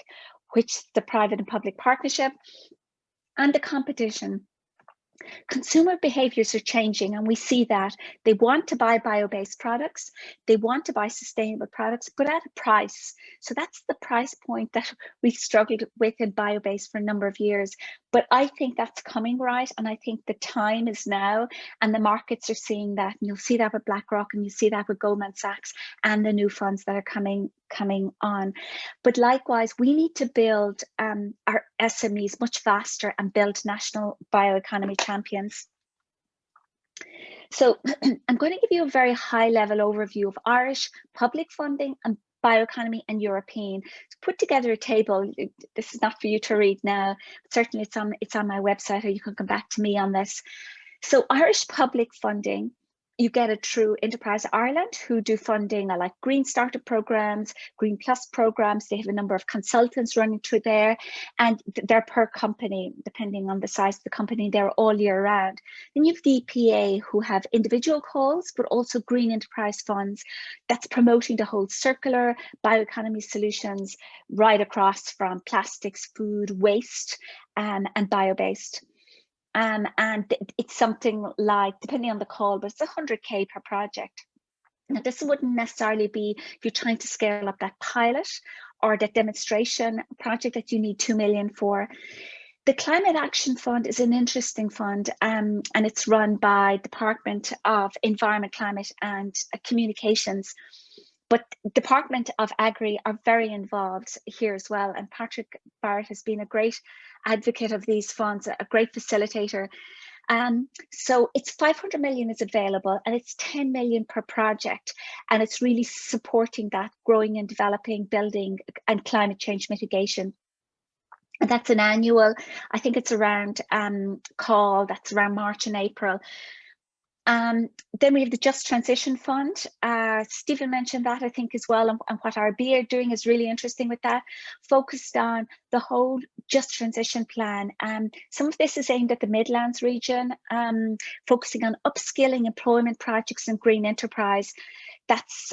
which the private and public partnership, and the competition. Consumer behaviors are changing, and we see that they want to buy bio-based products, they want to buy sustainable products, but at a price. So that's the price point that we've struggled with in bio-based for a number of years. But I think that's coming right, and I think the time is now, and the markets are seeing that. And you'll see that with BlackRock, and you see that with Goldman Sachs and the new funds that are coming on. But likewise, we need to build our SMEs much faster and build national bioeconomy champions. So I'm going to give you a very high level overview of Irish public funding and bioeconomy and European. To put together a table, this is not for you to read now, but certainly it's on my website, or you can come back to me on this. So Irish public funding, you get it through Enterprise Ireland, who do funding like Green Startup programs, Green Plus programs. They have a number of consultants running through there, and they're per company, depending on the size of the company. They're all year round. Then you have the EPA, who have individual calls, but also green enterprise funds that's promoting the whole circular bioeconomy solutions right across from plastics, food, waste, and bio-based. And it's something like, depending on the call, but it's 100K per project. Now, this wouldn't necessarily be if you're trying to scale up that pilot or that demonstration project that you need 2 million for. The Climate Action Fund is an interesting fund, and it's run by Department of Environment, Climate and Communications. But Department of Agri are very involved here as well. And Patrick Barrett has been a great advocate of these funds, a great facilitator. So it's 500 million is available, and it's 10 million per project. And it's really supporting that growing and developing, building and climate change mitigation. And that's an annual, I think it's around call, that's around March and April. Then we have the Just Transition Fund. Stephen mentioned that, I think, as well, and what IrBEA are doing is really interesting with that, focused on the whole Just Transition plan. Some of this is aimed at the Midlands region, focusing on upskilling employment projects and green enterprise. That's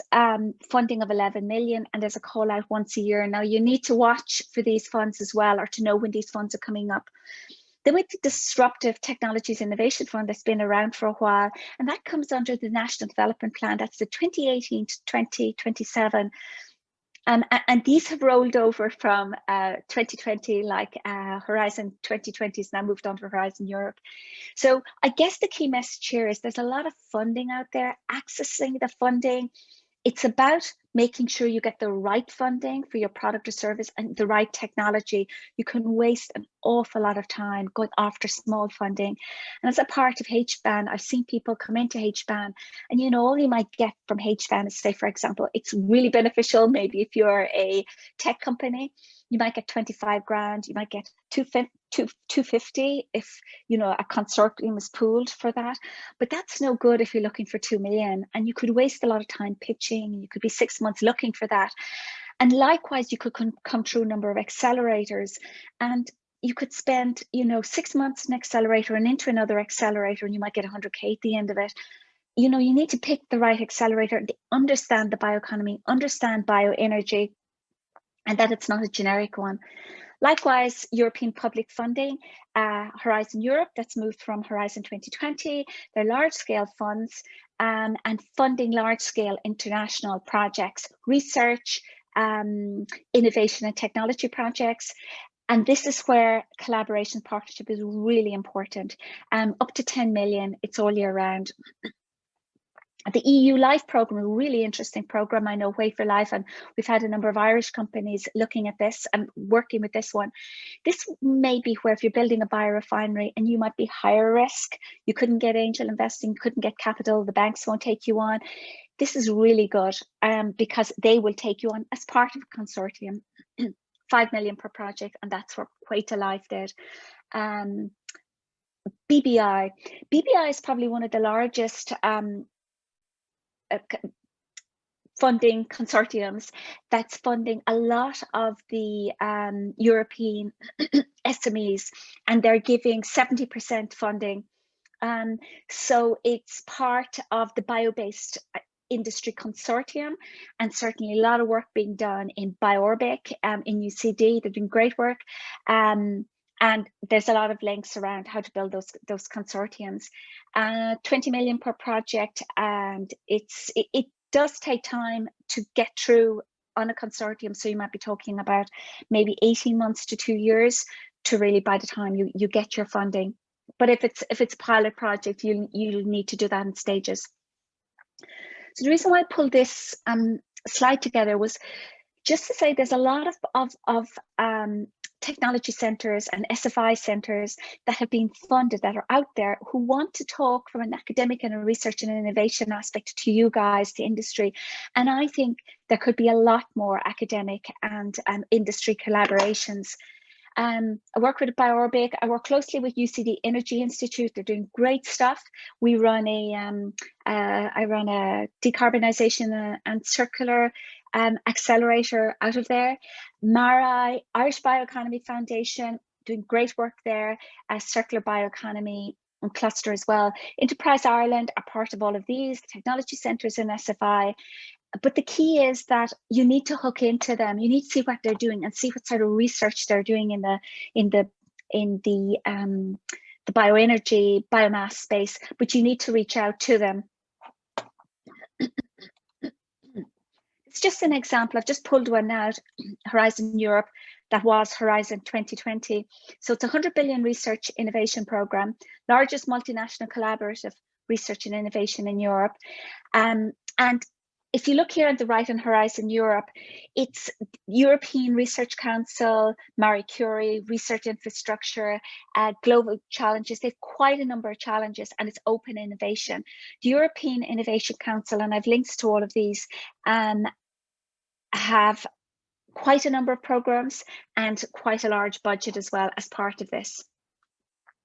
funding of 11 million, and there's a call out once a year. Now, you need to watch for these funds as well, or to know when these funds are coming up. Then with the Disruptive Technologies Innovation Fund that's been around for a while, and that comes under the National Development Plan. That's the 2018 to 2027. And these have rolled over from 2020, like Horizon 2020 has now moved on to Horizon Europe. So I guess the key message here is there's a lot of funding out there, accessing the funding. It's about making sure you get the right funding for your product or service and the right technology. You can waste an awful lot of time going after small funding. And as a part of HBAN, I've seen people come into HBAN, and you know, all you might get from HBAN is, say, for example, it's really beneficial. Maybe if you're a tech company, you might get 25 grand, you might get 250 if, you know, a consortium is pooled for that. But that's no good if you're looking for 2 million, and you could waste a lot of time pitching, and you could be 6 months looking for that. And likewise, you could come through a number of accelerators, and you could spend, you know, 6 months in an accelerator and into another accelerator, and you might get 100K at the end of it. you know, you need to pick the right accelerator, understand the bioeconomy, understand bioenergy, and that it's not a generic one. Likewise, European public funding, Horizon Europe, that's moved from Horizon 2020. They're large-scale funds and funding large-scale international projects, research, innovation and technology projects. And this is where collaboration partnership is really important. Up to 10 million, it's all year round. The EU Life programme, a really interesting programme. I know Way for Life, and we've had a number of Irish companies looking at this and working with this one. This may be where if you're building a biorefinery and you might be higher risk, you couldn't get angel investing, couldn't get capital, the banks won't take you on. This is really good because they will take you on as part of a consortium, 5 million per project, and that's what Way to Life did. BBI is probably one of the largest funding consortiums that's funding a lot of the European SMEs, and they're giving 70% funding. So it's part of the bio-based industry consortium, and certainly a lot of work being done in BioEnergy in UCD. They're doing great work. And there's a lot of links around how to build those consortiums. 20 million per project, and it does take time to get through on a consortium. So you might be talking about maybe 18 months to 2 years to really, by the time you get your funding. But if it's a pilot project, you'll need to do that in stages. So the reason why I pulled this slide together was just to say there's a lot of technology centres and SFI centres that have been funded that are out there who want to talk from an academic and a research and innovation aspect to you guys, to industry. And I think there could be a lot more academic and industry collaborations. I work with Bioenergy. I work closely with UCD Energy Institute. They're doing great stuff. We run I run a decarbonisation and circular accelerator out of there. MARI, Irish Bioeconomy Foundation, doing great work there. Circular Bioeconomy and cluster as well. Enterprise Ireland are part of all of these, technology centres in SFI. But the key is that you need to hook into them. You need to see what they're doing and see what sort of research they're doing in the bioenergy, biomass space. But you need to reach out to them. It's just an example. I've just pulled one out. Horizon Europe, that was Horizon 2020. So it's a 100 billion research innovation program, largest multinational collaborative research and innovation in Europe, and if you look here on the right on Horizon Europe, it's European Research Council, Marie Curie, research infrastructure, global challenges. They have quite a number of challenges, and it's open innovation. The European Innovation Council, and I've links to all of these, have quite a number of programs and quite a large budget as well as part of this.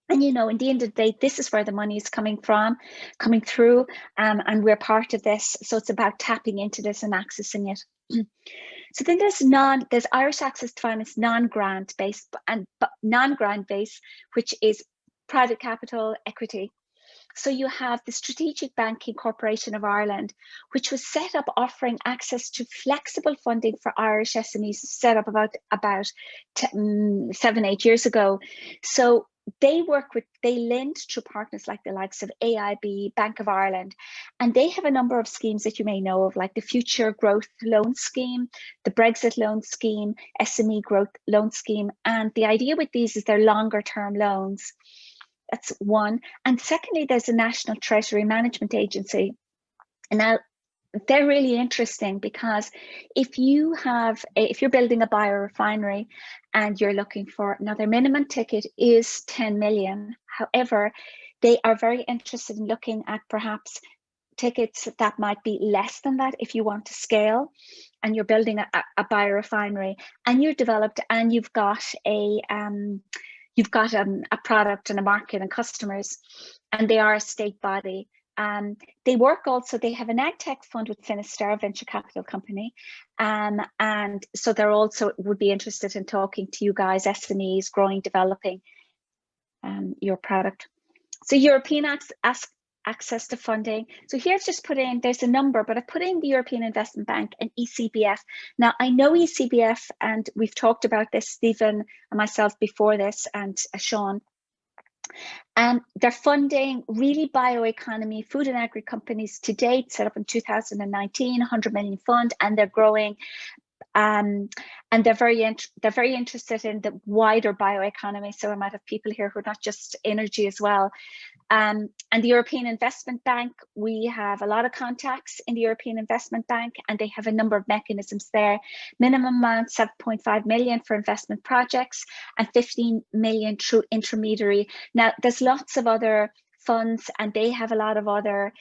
And, you know, in the end of the day, this is where the money is coming through, and we're part of this. So it's about tapping into this and accessing it. So then there's Irish Access to Finance non-grant based and non-grant based, which is private capital equity. So you have the Strategic Banking Corporation of Ireland, which was set up offering access to flexible funding for Irish SMEs, set up about 7-8 years ago. So they lend to partners like the likes of AIB, Bank of Ireland, and they have a number of schemes that you may know of, like the Future Growth Loan Scheme, the Brexit Loan Scheme, SME Growth Loan Scheme. And the idea with these is they're longer term loans. That's one. And secondly, there's a National Treasury Management Agency. And now they're really interesting because if you're building a biorefinery and you're looking for, now their minimum ticket is 10 million. However, they are very interested in looking at perhaps tickets that might be less than that if you want to scale and you're building a biorefinery and you're developed and you've got a product and a market and customers, and they are a state body. They work also, they have an ag tech fund with Finistar, venture capital company. And so they're also would be interested in talking to you guys, SMEs, growing, developing your product. So European access to funding. So here's just put in, there's a number, but I put in the European Investment Bank and ECBF. Now I know ECBF, and we've talked about this, Stephen and myself before this, and Sean. They're funding really bioeconomy, food and agri companies to date, set up in 2019, 100 million fund, and they're growing. And they're very interested in the wider bioeconomy. So I might have people here who are not just energy as well. And the European Investment Bank, we have a lot of contacts in the European Investment Bank, and they have a number of mechanisms there. Minimum amount 7.5 million for investment projects and 15 million through intermediary. Now, there's lots of other funds, and they have a lot of other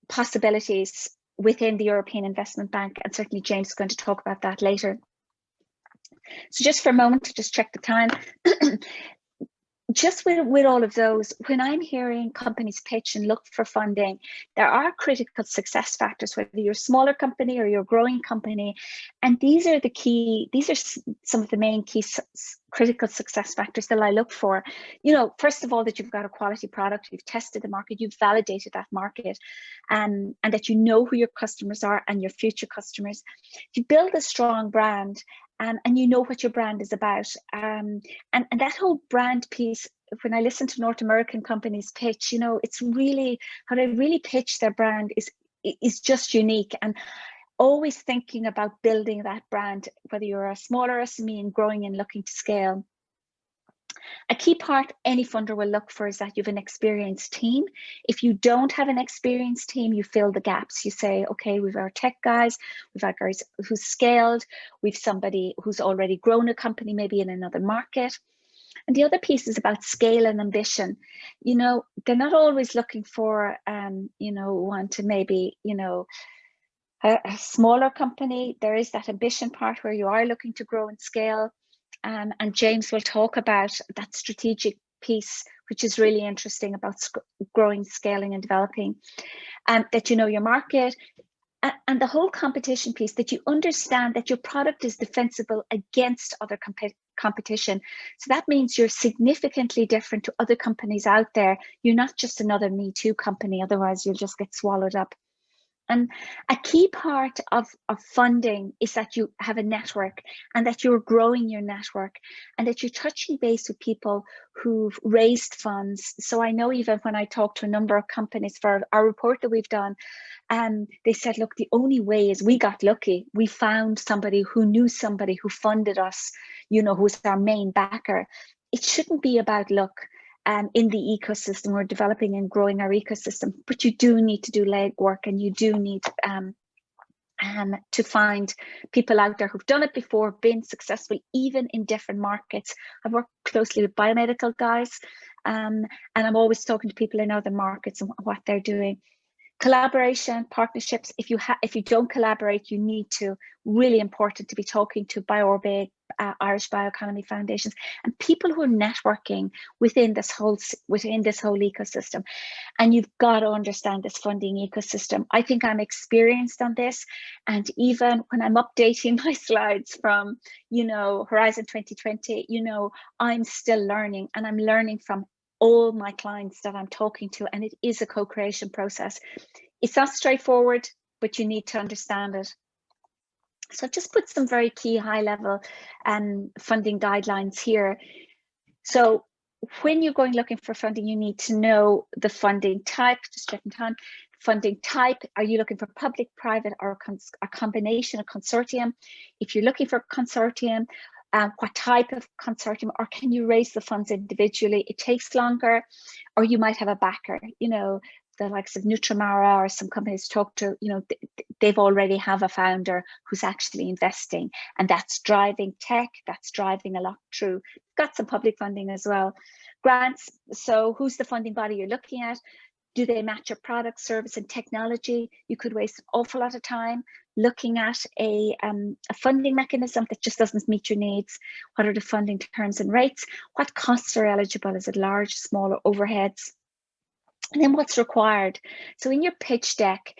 possibilities within the European Investment Bank, and certainly James is going to talk about that later. So just for a moment to just check the time. Just with all of those, when I'm hearing companies pitch and look for funding, there are critical success factors, whether you're a smaller company or you're a growing company. And these are some of the main key critical success factors that I look for. You know, first of all, that you've got a quality product, you've tested the market, you've validated that market, and that you know who your customers are and your future customers. You build a strong brand, and you know what your brand is about. And that whole brand piece, when I listen to North American companies pitch, you know, it's really how they really pitch their brand is just unique. And always thinking about building that brand, whether you're a smaller SME and growing and looking to scale. A key part any funder will look for is that you have an experienced team. If you don't have an experienced team, you fill the gaps. You say, okay, we've our tech guys, we've our guys who's scaled, we've somebody who's already grown a company, maybe in another market. And the other piece is about scale and ambition. You know, they're not always looking for, you know, want to maybe, you know, a smaller company. There is that ambition part where you are looking to grow and scale. And James will talk about that strategic piece, which is really interesting about growing, scaling, and developing. That you know your market, and the whole competition piece, that you understand that your product is defensible against other competition. So that means you're significantly different to other companies out there. You're not just another Me Too company, otherwise you'll just get swallowed up. And a key part of funding is that you have a network, and that you're growing your network, and that you're touching base with people who've raised funds. So I know even when I talked to a number of companies for our report that we've done, they said, look, the only way is we got lucky. We found somebody who knew somebody who funded us, you know, who's our main backer. It shouldn't be about luck. In the ecosystem, we're developing and growing our ecosystem, but you do need to do legwork, and you do need to find people out there who've done it before, been successful, even in different markets. I've worked closely with biomedical guys, and I'm always talking to people in other markets and what they're doing. Collaboration, partnerships. If you don't collaborate, you need to. Really important to be talking to IrBEA, Irish Bioeconomy foundations, and people who are networking within this whole ecosystem. And you've got to understand this funding ecosystem. I think I'm experienced on this, and even when I'm updating my slides from, you know, Horizon 2020, you know, I'm still learning, and I'm learning from all my clients that I'm talking to, and it is a co-creation process. It's not straightforward, but you need to understand it. So I've just put some very key high-level funding guidelines here. So when you're going looking for funding, you need to know the funding type, just checking time. Funding type, are you looking for public, private, or a combination of consortium? If you're looking for a consortium, what type of consortium, or can you raise the funds individually? It takes longer, or you might have a backer, you know, the likes of Nutramara or some companies talk to, you know, they've already have a founder who's actually investing, and that's driving tech, that's driving a lot through. Got some public funding as well. Grants, so who's the funding body you're looking at? Do they match your product, service, and technology? You could waste an awful lot of time looking at a funding mechanism that just doesn't meet your needs. What are the funding terms and rates? What costs are eligible? Is it large, small, or overheads? And then what's required? So in your pitch deck,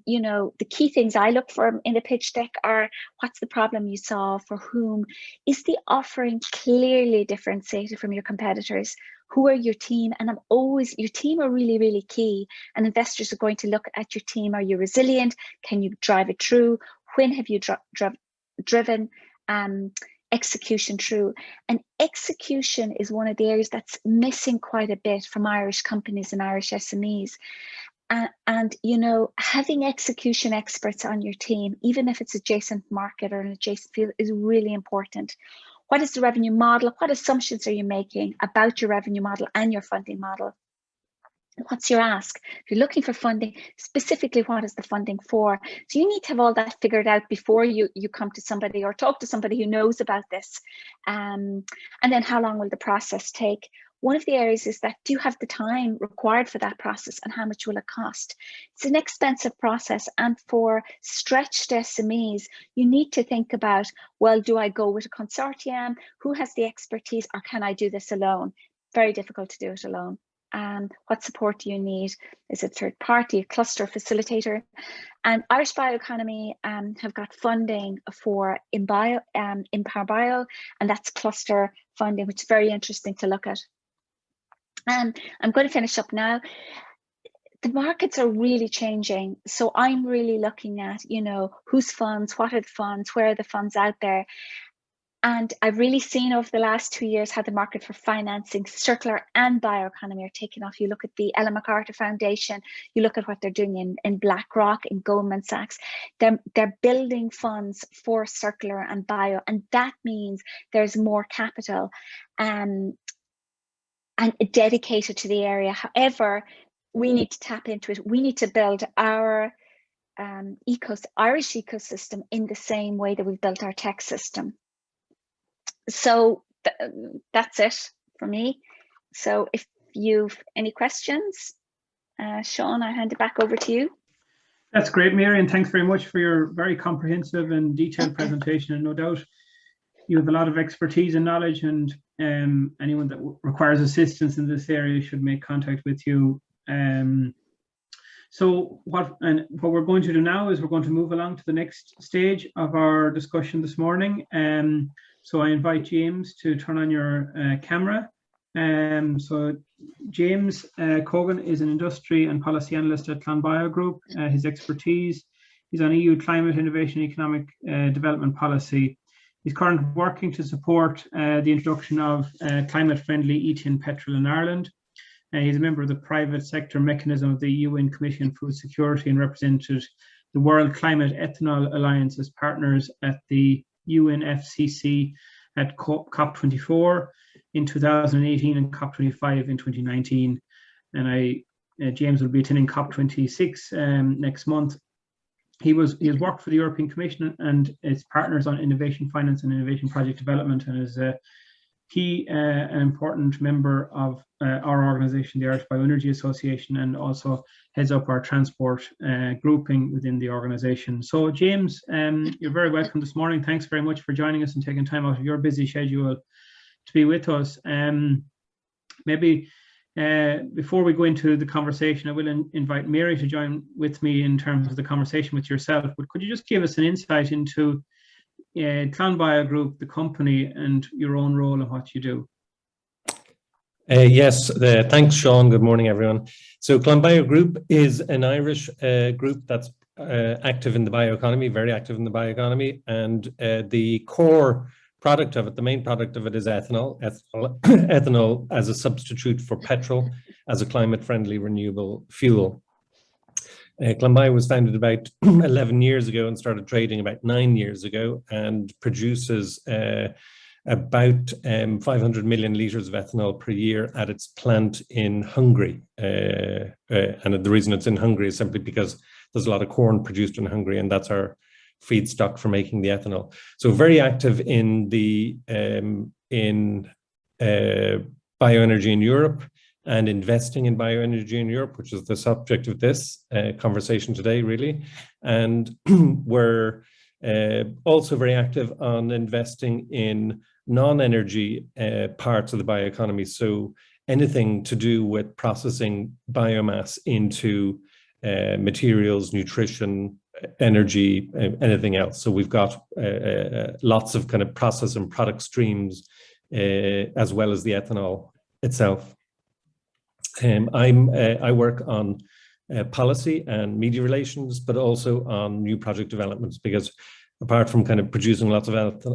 you know, the key things I look for in the pitch deck are, what's the problem you solve, for whom? Is the offering clearly differentiated from your competitors? Who are your team? And your team are really, really key. And investors are going to look at your team. Are you resilient? Can you drive it through? When have you driven execution through? And execution is one of the areas that's missing quite a bit from Irish companies and Irish SMEs. And you know, having execution experts on your team, even if it's adjacent market or an adjacent field, is really important. What is the revenue model? What assumptions are you making about your revenue model and your funding model? What's your ask? If you're looking for funding, specifically, what is the funding for? So you need to have all that figured out before you come to somebody or talk to somebody who knows about this. And then how long will the process take? One of the areas is that, do you have the time required for that process, and how much will it cost? It's an expensive process, and for stretched SMEs, you need to think about, well, do I go with a consortium? Who has the expertise, or can I do this alone? Very difficult to do it alone. What support do you need? Is it third party, a cluster facilitator? And Irish Bioeconomy have got funding for IrBEA, Bio, and that's cluster funding, which is very interesting to look at. And I'm going to finish up now. The markets are really changing. So I'm really looking at, you know, whose funds, what are the funds, where are the funds out there? And I've really seen over the last 2 years how the market for financing, circular and bioeconomy, are taking off. You look at the Ellen MacArthur Foundation, you look at what they're doing in BlackRock, in Goldman Sachs. They're building funds for circular and bio, and that means there's more capital and dedicated to the area. However, we need to tap into it. We need to build our Irish ecosystem in the same way that we've built our tech system. So that's it for me. So if you've any questions, Sean, I hand it back over to you. That's great, Mary, and thanks very much for your very comprehensive and detailed presentation. And no doubt you have a lot of expertise and knowledge, and anyone that requires assistance in this area should make contact with you. So what we're going to do now is we're going to move along to the next stage of our discussion this morning. So I invite James to turn on your camera. So James Cogan is an industry and policy analyst at Clonbio Group. His expertise is on EU climate, innovation, economic development policy. He's currently working to support the introduction of climate-friendly E10 petrol in Ireland. He's a member of the private sector mechanism of the UN Commission on Food Security and represented the World Climate Ethanol Alliance as partners at the UNFCCC at COP24 in 2018 and COP25 in 2019. And James will be attending COP26 next month. He has worked for the European Commission and its partners on innovation finance and innovation project development, and is a key an important member of our organisation, the Irish Bioenergy Association, and also heads up our transport grouping within the organisation. So James, you're very welcome this morning. Thanks very much for joining us and taking time out of your busy schedule to be with us. Maybe before we go into the conversation, I will invite Mary to join with me in terms of the conversation with yourself. But could you just give us an insight into Clonbio Group, the company, and your own role and what you do? Yes, thanks, Sean. Good morning, everyone. So Clonbio Group is an Irish group that's active in the bioeconomy, very active in the bioeconomy, and the core product of it, the main product of it, is ethanol. Ethanol as a substitute for petrol, as a climate-friendly renewable fuel. Clonbio was founded about 11 years ago and started trading about 9 years ago, and produces about 500 million litres of ethanol per year at its plant in Hungary. And the reason it's in Hungary is simply because there's a lot of corn produced in Hungary, and that's our feedstock for making the ethanol. So very active in the bioenergy in Europe, and investing in bioenergy in Europe, which is the subject of this conversation today, really. And we're also very active on investing in non-energy parts of the bioeconomy. So anything to do with processing biomass into materials, nutrition, energy, anything else. So we've got lots of kind of process and product streams, as well as the ethanol itself. I work on policy and media relations, but also on new project developments, because apart from kind of producing lots of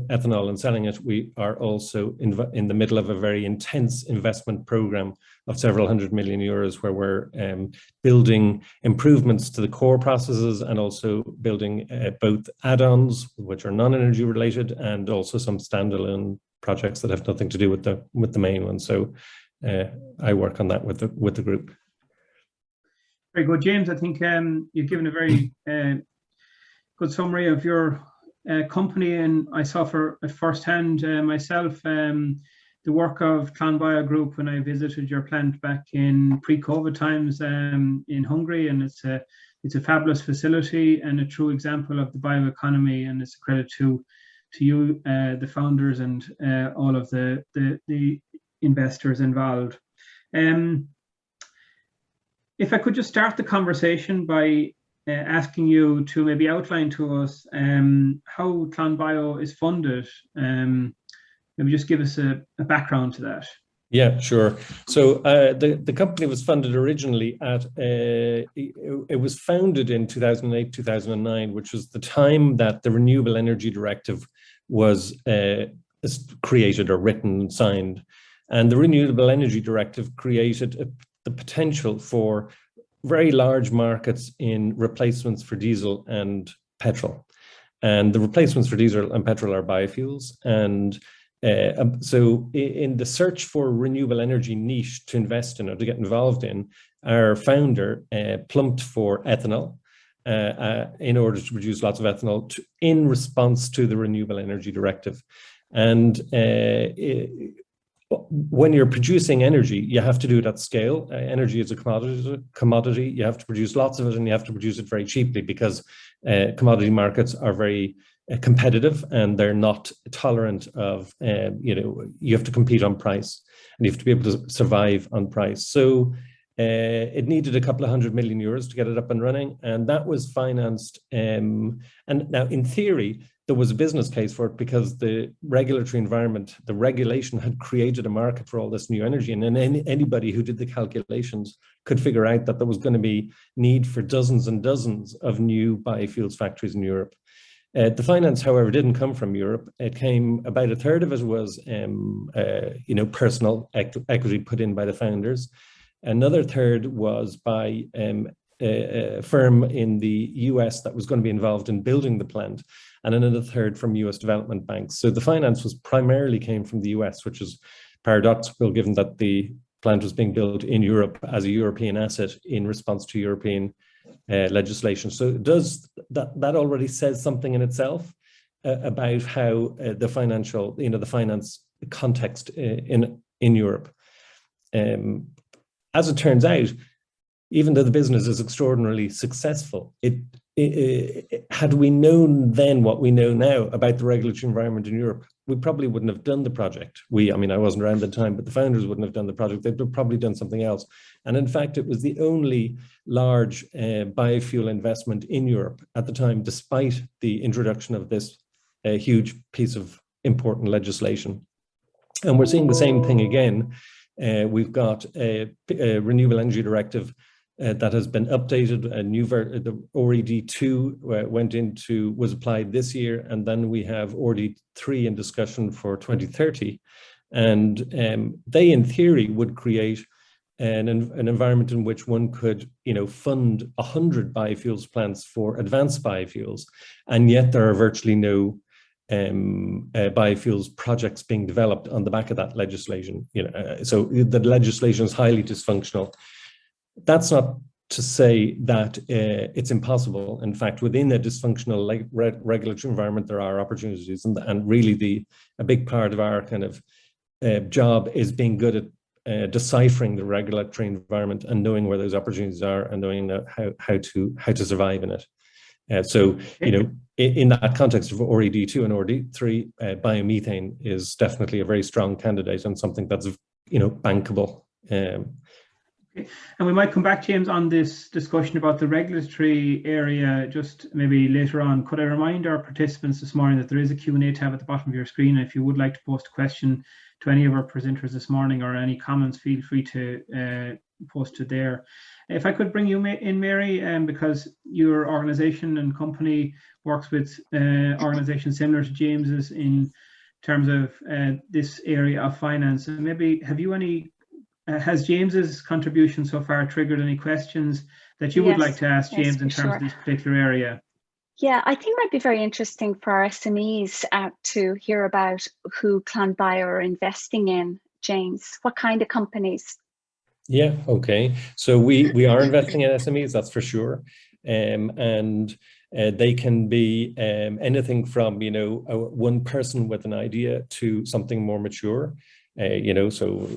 ethanol and selling it, we are also in the middle of a very intense investment program of several hundred million euros, where we're building improvements to the core processes and also building both add-ons, which are non-energy related, and also some standalone projects that have nothing to do with the main one. So I work on that with the group. Very good, James. I think you've given a very good summary of your company, and I saw for firsthand myself the work of ClanBio Group when I visited your plant back in pre-COVID times in Hungary, and it's a fabulous facility and a true example of the bioeconomy, and it's a credit to you, the founders, and all of the investors involved. If I could just start the conversation by asking you to maybe outline to us how ClanBio is funded. Maybe just give us a background to that. Yeah, sure. So the company was funded originally at, it was founded in 2008, 2009, which was the time that the Renewable Energy Directive was created or written and signed. And the Renewable Energy Directive created the potential for very large markets in replacements for diesel and petrol. And the replacements for diesel and petrol are biofuels. And so in the search for renewable energy niche to invest in or to get involved in, our founder plumped for ethanol in order to produce lots of ethanol in response to the Renewable Energy Directive. And when you're producing energy, you have to do it at scale. Energy is a commodity. You have to produce lots of it, and you have to produce it very cheaply, because commodity markets are very competitive, and they're not tolerant of, you have to compete on price, and you have to be able to survive on price. So it needed a couple of €100 million to get it up and running, and that was financed. And now, in theory, there was a business case for it, because the regulatory environment, the regulation had created a market for all this new energy. And then anybody who did the calculations could figure out that there was going to be need for dozens and dozens of new biofuels factories in Europe. The finance, however, didn't come from Europe. It came, about a third of it was, personal equity put in by the founders. Another third was by a firm in the US that was going to be involved in building the plant, and another third from US development banks. So the finance was primarily came from the US, which is paradoxical given that the plant was being built in Europe as a European asset in response to European legislation. So does that already says something in itself about how the financial, the finance context in Europe. As it turns out, even though the business is extraordinarily successful, had we known then what we know now about the regulatory environment in Europe, we probably wouldn't have done the project. I wasn't around at the time, but the founders wouldn't have done the project. They'd probably done something else. And in fact, it was the only large biofuel investment in Europe at the time, despite the introduction of this huge piece of important legislation. And we're seeing the same thing again. We've got a Renewable Energy Directive that has been updated. A new the RED2 was applied this year, and then we have RED3 in discussion for 2030. And they, in theory, would create an environment in which one could, fund 100 biofuels plants for advanced biofuels, and yet there are virtually no biofuels projects being developed on the back of that legislation. So the legislation is highly dysfunctional. That's not to say that it's impossible. In fact, within a dysfunctional regulatory environment, there are opportunities, and really a big part of our kind of job is being good at deciphering the regulatory environment and knowing where those opportunities are and knowing how to survive in it. So in that context of RED2 and RED3, biomethane is definitely a very strong candidate and something that's bankable. And we might come back, James, on this discussion about the regulatory area just maybe later on. Could I remind our participants this morning that there is a Q&A tab at the bottom of your screen. If you would like to post a question to any of our presenters this morning or any comments, feel free to post it there. If I could bring you in, Mary, because your organisation and company works with organisations similar to James's in terms of this area of finance. And maybe have you any, has James's contribution so far triggered any questions that you would like to ask James in terms of this particular area? Yeah, I think it might be very interesting for our SMEs to hear about who ClonBio are investing in, James. What kind of companies? Yeah, okay. So we are investing in SMEs, that's for sure. And they can be anything from, you know, one person with an idea to something more mature, you know, so,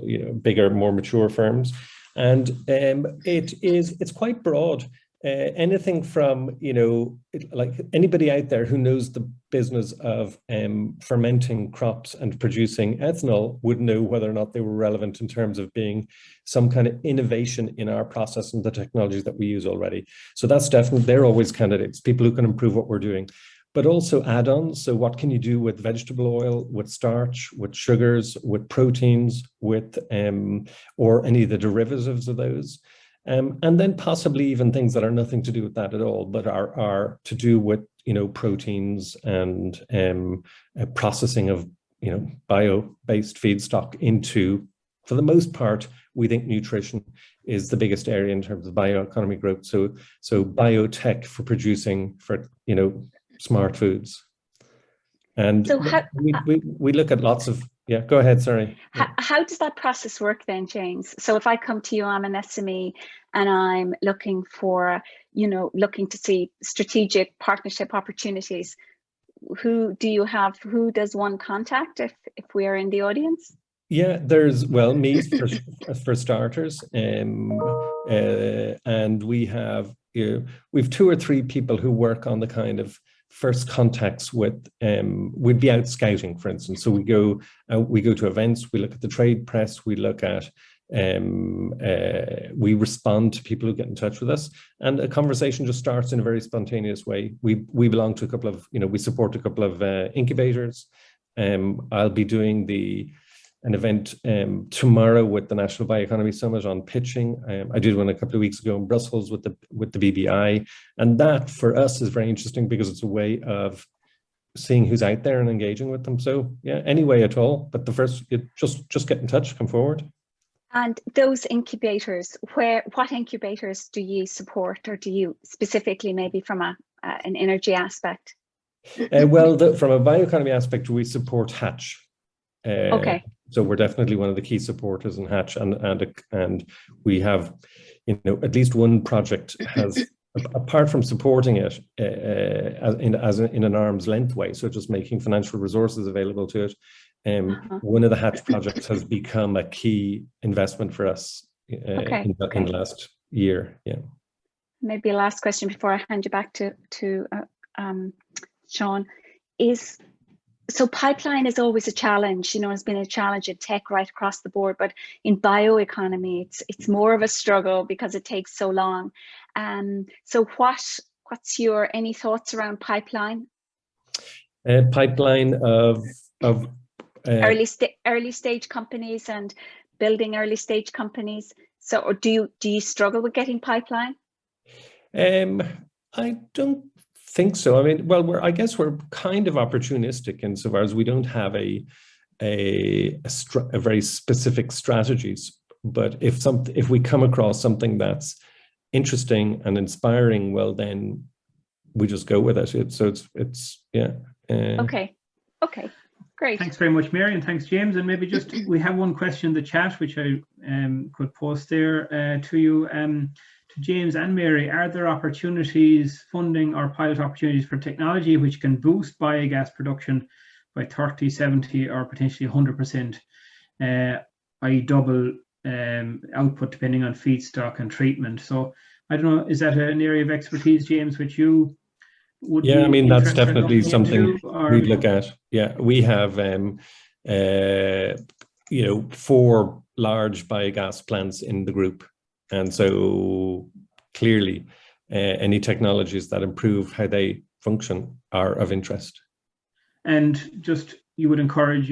you know, bigger, more mature firms. And it's quite broad. Anything from, you know, like anybody out there who knows the business of fermenting crops and producing ethanol would know whether or not they were relevant in terms of being some kind of innovation in our process and the technologies that we use already. So that's definitely, they're always candidates, people who can improve what we're doing. But also add-ons. So what can you do with vegetable oil, with starch, with sugars, with proteins, with or any of the derivatives of those? And then possibly even things that are nothing to do with that at all, but are to do with, you know, proteins and processing of, you know, bio-based feedstock into, for the most part, we think nutrition is the biggest area in terms of bioeconomy growth. So biotech for producing, for, you know, smart foods. And so we look at lots of, yeah, go ahead, sorry. How does that process work then, James? So if I come to you, I'm an SME and I'm looking for, you know, looking to see strategic partnership opportunities, who do you have, who does one contact if we are in the audience? Yeah, there's, well, me for starters, and we have, you know, we've 2 or 3 people who work on the kind of first contacts with, we'd be out scouting, for instance. So we go to events, we look at the trade press, we look at, we respond to people who get in touch with us, and a conversation just starts in a very spontaneous way. We belong to a couple of, you know, we support a couple of incubators. I'll be doing an event tomorrow with the National Bioeconomy Summit on pitching. I did one a couple of weeks ago in Brussels with the BBI, and that for us is very interesting because it's a way of seeing who's out there and engaging with them. So yeah, any way at all. But the first, just get in touch, come forward. And those incubators, what incubators do you support, or do you specifically maybe from an energy aspect? Well, from a bioeconomy aspect, we support Hatch. Okay. So we're definitely one of the key supporters in Hatch, and we have, you know, at least one project has, apart from supporting it in an arm's length way, so just making financial resources available to it. One of the Hatch projects has become a key investment for us in the last year. Yeah. Maybe a last question before I hand you back to Sean is, so pipeline is always a challenge, you know, it's been a challenge in tech right across the board, but in bioeconomy, it's more of a struggle because it takes so long. So what's any thoughts around pipeline? Pipeline of early stage companies and building early stage companies. So, or do you struggle with getting pipeline? I don't think so. I mean, well, I guess we're kind of opportunistic insofar as we don't have a very specific strategies. But if we come across something that's interesting and inspiring, well, then we just go with it. So it's yeah. Okay. Great. Thanks very much, Mary, and thanks, James. And maybe just, we have one question in the chat, which I could post there to you. To James and Mary, are there opportunities, funding or pilot opportunities for technology which can boost biogas production by 30, 70 or potentially 100%, i.e. double output depending on feedstock and treatment? So I don't know, is that an area of expertise, James, which you would I mean, that's definitely something we look at. Yeah, we have, you know, 4 large biogas plants in the group. And so clearly, any technologies that improve how they function are of interest. And just you would encourage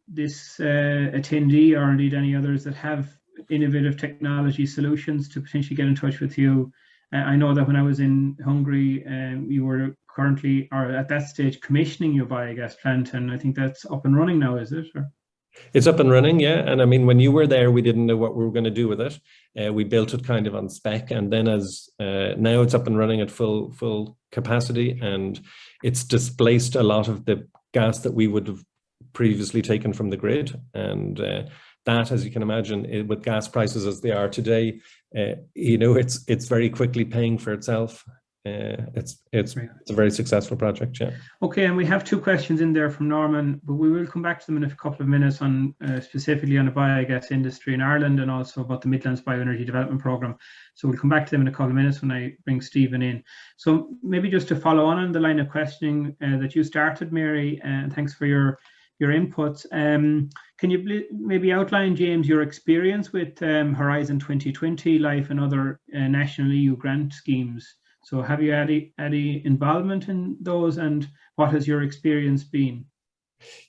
this attendee, or indeed any others that have innovative technology solutions, to potentially get in touch with you. I know that when I was in Hungary, you were currently, or at that stage, commissioning your biogas plant, and I think that's up and running now, is it? Or? It's up and running, yeah. And I mean, when you were there, we didn't know what we were going to do with it. We built it kind of on spec, and then as now it's up and running at full capacity, and it's displaced a lot of the gas that we would have previously taken from the grid. And that, as you can imagine, with gas prices as they are today, you know, it's very quickly paying for itself. It's a very successful project, yeah. Okay, and we have two questions in there from Norman, but we will come back to them in a couple of minutes on specifically on the biogas industry in Ireland, and also about the Midlands Bioenergy Development Programme. So we'll come back to them in a couple of minutes when I bring Stephen in. So maybe just to follow on the line of questioning that you started, Mary, and thanks for your inputs. Can you maybe outline, James, your experience with Horizon 2020, LIFE, and other national EU grant schemes? So have you had any involvement in those, and what has your experience been?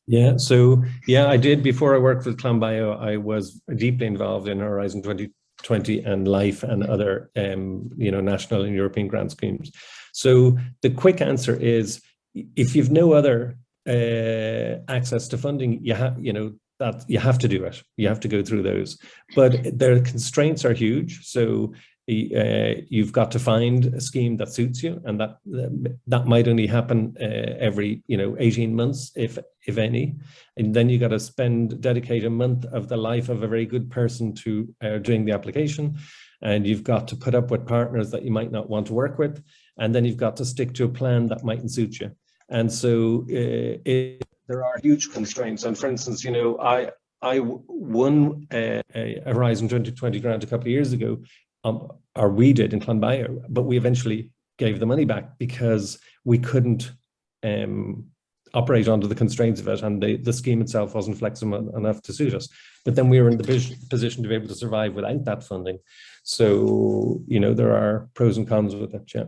Yeah, so yeah, I did. Before I worked with ClonBio, I was deeply involved in Horizon 2020 and LIFE and other you know, national and European grant schemes. So the quick answer is, if you've no other access to funding, you have to do it. You have to go through those, but their constraints are huge. So you've got to find a scheme that suits you, and that might only happen every 18 months, if any. And then you got to dedicate a month of the life of a very good person to doing the application, and you've got to put up with partners that you might not want to work with, and then you've got to stick to a plan that mightn't suit you. And so there are huge constraints. And for instance, you know, I won a Horizon 2020 grant a couple of years ago, or we did in ClonBio, but we eventually gave the money back because we couldn't operate under the constraints of it, and the scheme itself wasn't flexible enough to suit us. But then we were in the position to be able to survive without that funding. So, you know, there are pros and cons with it, yeah.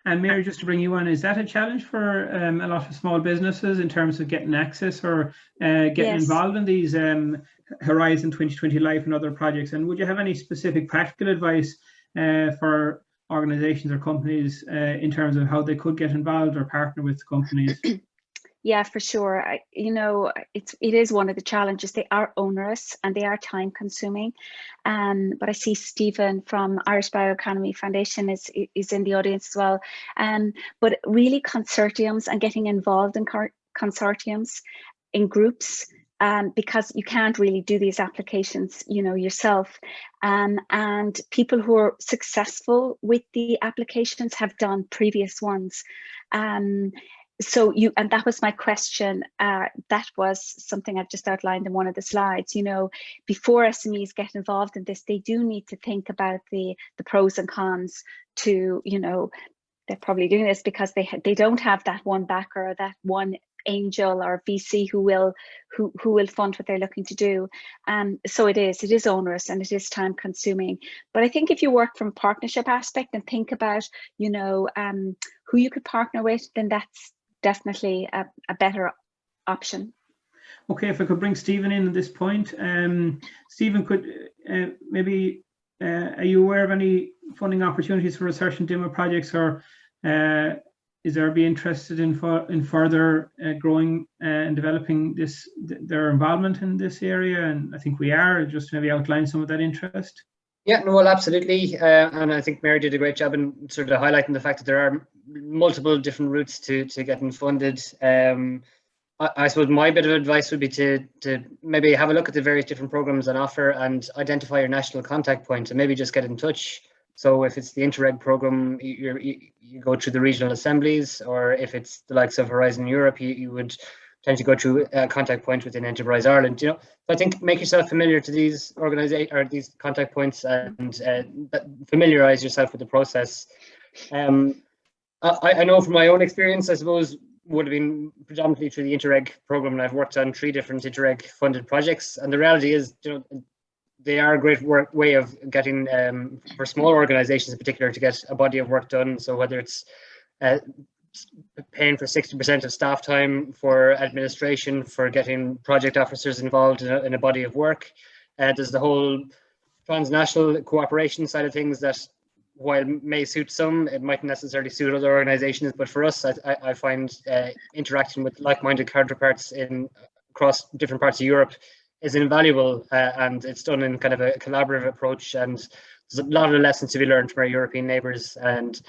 And Mary, just to bring you on, is that a challenge for a lot of small businesses in terms of getting access or getting involved in these Horizon 2020 LIFE and other projects? And would you have any specific practical advice for organizations or companies in terms of how they could get involved or partner with companies? Yeah, for sure. It is one of the challenges. They are onerous and they are time consuming. But I see Stephen from Irish Bioeconomy Foundation is in the audience as well. But really consortiums and getting involved in consortiums, in groups, because you can't really do these applications, yourself. And people who are successful with the applications have done previous ones. And that was my question. That was something I've just outlined in one of the slides. Before SMEs get involved in this, they do need to think about the pros and cons to, they're probably doing this because they don't have that one backer or that one angel or VC who will fund what they're looking to do. So it is onerous and it is time consuming. But I think if you work from a partnership aspect and think about, who you could partner with, then that's definitely a better option. Okay, if I could bring Stephen in at this point. Stephen, could maybe, are you aware of any funding opportunities for research and demo projects, or is IrBEA interested in further growing and developing their involvement in this area? And I think we are. Just maybe outline some of that interest. Yeah, no, well, absolutely. And I think Mary did a great job in sort of highlighting the fact that there are multiple different routes to getting funded. I suppose my bit of advice would be to maybe have a look at the various different programs on offer and identify your national contact point, and maybe just get in touch. So if it's the Interreg program, you go through the regional assemblies, or if it's the likes of Horizon Europe, you would tend to go through a contact point within Enterprise Ireland. So I think make yourself familiar to these these contact points, and familiarize yourself with the process. I know from my own experience, I suppose, would have been predominantly through the Interreg program, and I've worked on 3 different Interreg funded projects. And the reality is, they are a great way of getting, for small organizations in particular, to get a body of work done. So whether it's paying for 60% of staff time for administration, for getting project officers involved in a body of work. There's the whole transnational cooperation side of things that, while it may suit some, it mightn't necessarily suit other organizations. But for us, I find interacting with like-minded counterparts across different parts of Europe is invaluable, and it's done in kind of a collaborative approach. And there's a lot of lessons to be learned from our European neighbours. And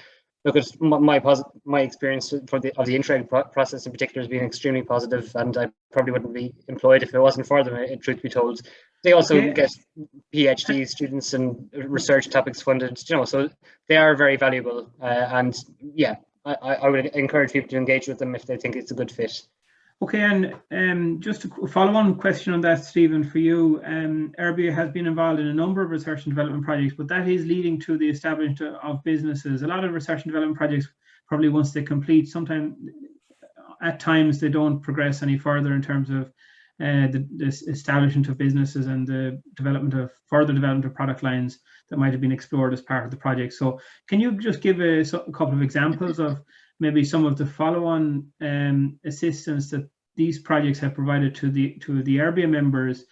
look, at my experience of the Interreg process in particular has been extremely positive, and I probably wouldn't be employed if it wasn't for them, truth be told. They also get PhD students and research topics funded, so they are very valuable. And yeah, I would encourage people to engage with them if they think it's a good fit. Okay, and just a follow-on question on that, Stephen, for you. IrBEA has been involved in a number of research and development projects, but that is leading to the establishment of businesses. A lot of research and development projects, probably once they complete, at times they don't progress any further in terms of the establishment of businesses and the further development of product lines that might have been explored as part of the project. So can you just give a couple of examples of maybe some of the follow-on assistance that these projects have provided to the IrBEA members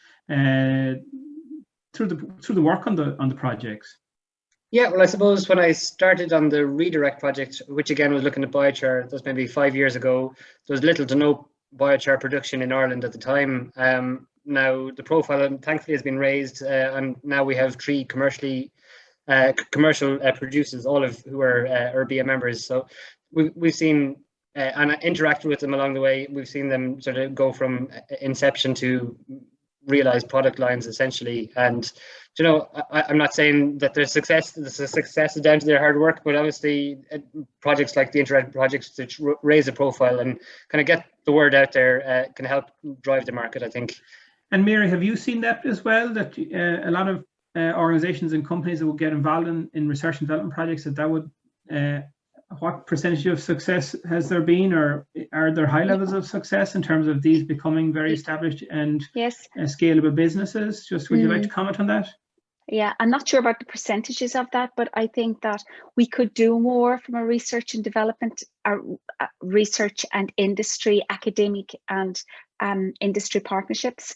through the work on the projects? Yeah, well, I suppose when I started on the Redirect project, which again was looking at biochar, that was maybe 5 years ago, there was little to no biochar production in Ireland at the time. Now the profile thankfully has been raised, and now we have 3 commercial producers, all of who are IrBEA members. So we've seen and interacted with them along the way. We've seen them sort of go from inception to realize product lines essentially. And I'm not saying that their success is down to their hard work, but obviously projects like the Interreg projects to raise the profile and kind of get the word out there can help drive the market, I think. And Mary, have you seen that as well, that a lot of organizations and companies that would get involved in research and development projects, that would what percentage of success has there been, or are there high levels of success in terms of these becoming very established and scalable businesses? Just would you like to comment on that? Yeah, I'm not sure about the percentages of that, but I think that we could do more from a research and development, research and industry, academic and industry partnerships,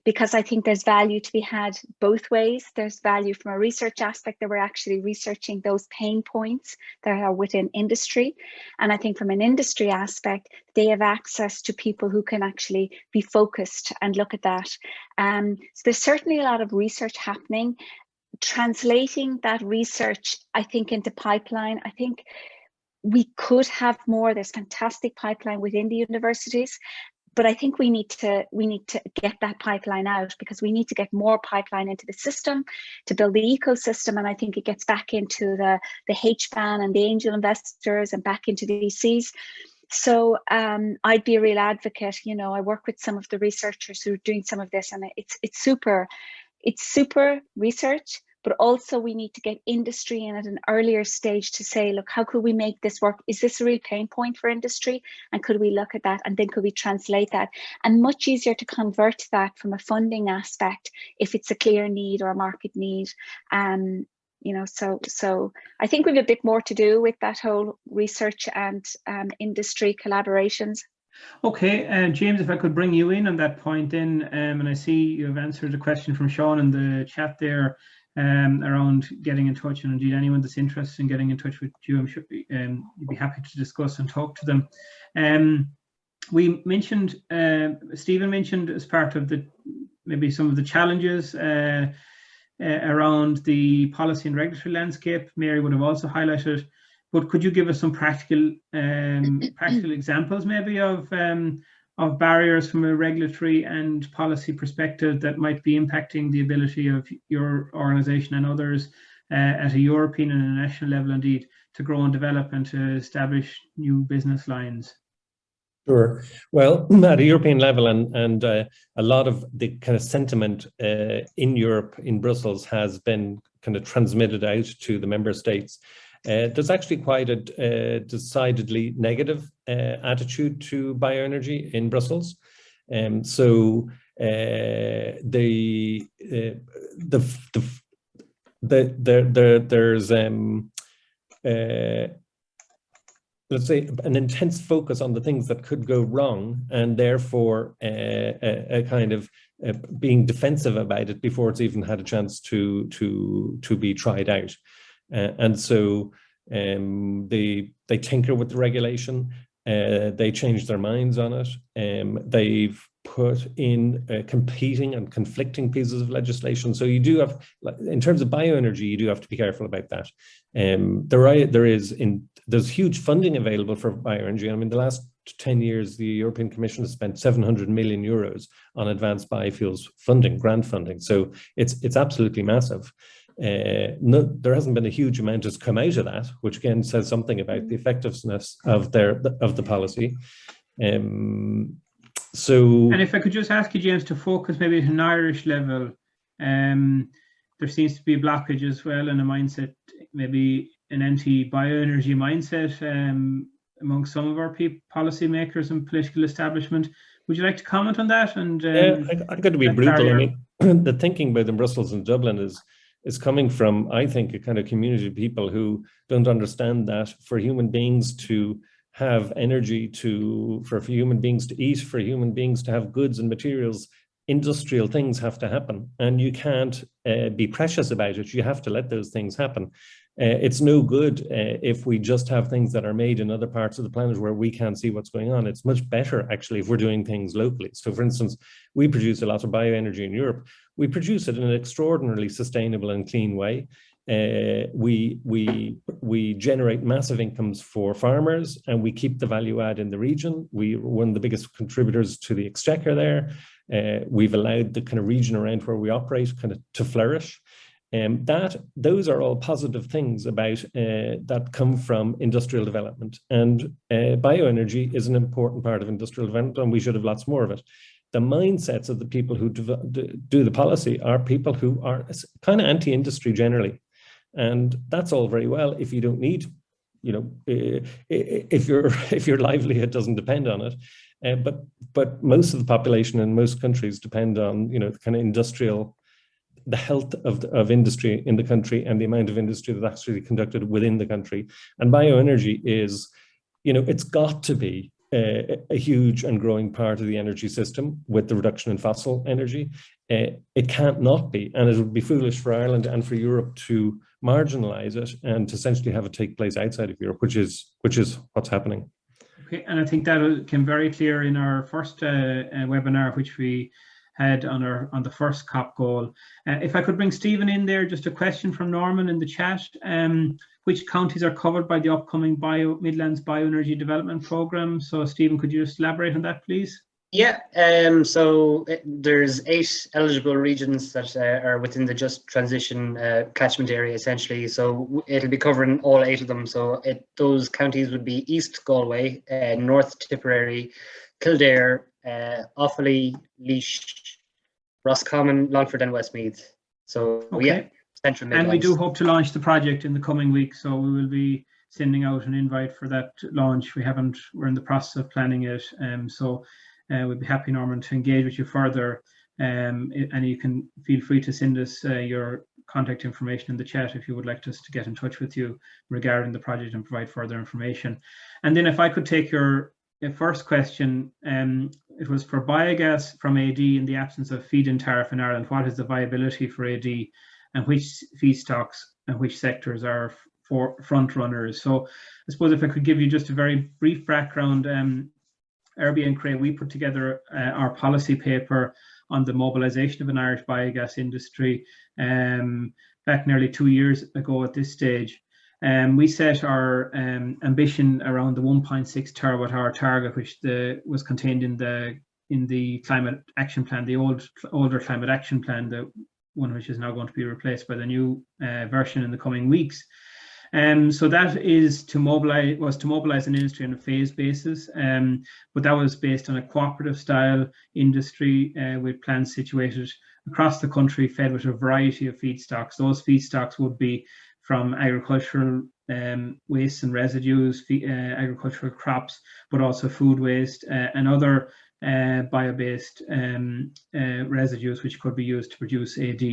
because I think there's value to be had both ways. There's value from a research aspect that we're actually researching those pain points that are within industry. And I think from an industry aspect, they have access to people who can actually be focused and look at that. So there's certainly a lot of research happening. Translating that research, I think, into pipeline, I think we could have more. There's fantastic pipeline within the universities, but I think we need to get that pipeline out, because we need to get more pipeline into the system to build the ecosystem. And I think it gets back into the HBAN and the angel investors and back into the VCs. So I'd be a real advocate. I work with some of the researchers who are doing some of this, and it's super research. But also we need to get industry in at an earlier stage to say, look, how could we make this work? Is this a real pain point for industry? And could we look at that? And then could we translate that? And much easier to convert that from a funding aspect if it's a clear need or a market need. So I think we have a bit more to do with that whole research and industry collaborations. Okay, James, if I could bring you in on that point then, and I see you've answered a question from Sean in the chat there. Around getting in touch, and indeed anyone that's interested in getting in touch with you, I'm sure you'd be happy to discuss and talk to them. We mentioned, Stephen mentioned as part of maybe some of the challenges around the policy and regulatory landscape. Mary would have also highlighted, but could you give us some practical examples maybe of barriers from a regulatory and policy perspective that might be impacting the ability of your organization and others at a European and a national level, indeed, to grow and develop and to establish new business lines? Sure. Well, at a European level, and a lot of the kind of sentiment in Europe, in Brussels, has been kind of transmitted out to the member states. There's actually quite a decidedly negative attitude to bioenergy in Brussels. So there's let's say an intense focus on the things that could go wrong, and therefore a kind of being defensive about it before it's even had a chance to be tried out. And so they tinker with the regulation, they change their minds on it, they've put in competing and conflicting pieces of legislation. So you do have, in terms of bioenergy, you do have to be careful about that. There's huge funding available for bioenergy. I mean, the last 10 years, the European Commission has spent 700 million euros on advanced biofuels funding, grant funding. So it's absolutely massive. There hasn't been a huge amount that's come out of that, which again says something about the effectiveness of the policy. And if I could just ask you, James, to focus maybe at an Irish level, there seems to be a blockage as well, and a mindset, maybe an anti-bioenergy mindset among some of our policymakers and political establishment. Would you like to comment on that? And I'm going to be brutal. I mean, the thinking about in Brussels and Dublin is coming from, I think, a kind of community of people who don't understand that for human beings to have energy, for human beings to eat, for human beings to have goods and materials, industrial things have to happen, and you can't be precious about it. You have to let those things happen. It's no good if we just have things that are made in other parts of the planet where we can't see what's going on. It's much better, actually, if we're doing things locally. So, for instance, we produce a lot of bioenergy in Europe. We produce it in an extraordinarily sustainable and clean way. We generate massive incomes for farmers, and we keep the value add in the region. We're one of the biggest contributors to the exchequer there. We've allowed the kind of region around where we operate kind of to flourish. Those are all positive things about that come from industrial development, and bioenergy is an important part of industrial development, and we should have lots more of it. The mindsets of the people who do the policy are people who are kind of anti-industry generally, and that's all very well if you don't need, if your livelihood doesn't depend on it. But most of the population in most countries depend on the kind of the health of industry in the country and the amount of industry that's actually conducted within the country. And bioenergy is, it's got to be a huge and growing part of the energy system with the reduction in fossil energy. It can't not be, and it would be foolish for Ireland and for Europe to marginalize it and to essentially have it take place outside of Europe, which is what's happening. Okay, and I think that came very clear in our first webinar, which we had on the first COP goal. If I could bring Stephen in there, just a question from Norman in the chat. Which counties are covered by the upcoming Midlands Bioenergy Development Programme? So Stephen, could you just elaborate on that, please? Yeah, there's 8 eligible regions that are within the just transition catchment area, essentially. So it'll be covering all 8 of them. So those counties would be East Galway, North Tipperary, Kildare, Offaly, Laois, Roscommon, Longford and Westmeath. So okay. Yeah, Central Midlands. And we do hope to launch the project in the coming weeks. So we will be sending out an invite for that launch. We're in the process of planning it. So we'd be happy, Norman, to engage with you further. And you can feel free to send us your contact information in the chat if you would like us to get in touch with you regarding the project and provide further information. And then if I could take your first question, it was for biogas from AD in the absence of feed-in tariff in Ireland. What is the viability for AD, and which feedstocks and which sectors are for front runners? So I suppose if I could give you just a very brief background, IrBEA and CRE, we put together our policy paper on the mobilisation of an Irish biogas industry back nearly 2 years ago at this stage. We set our ambition around the 1.6 terawatt-hour target, which was contained in the Climate Action Plan, the older Climate Action Plan, the one which is now going to be replaced by the new version in the coming weeks. So that is to mobilize an industry on a phased basis, but that was based on a cooperative style industry with plants situated across the country, fed with a variety of feedstocks. Those feedstocks would be from agricultural wastes and residues, agricultural crops, but also food waste and other bio-based residues which could be used to produce AD.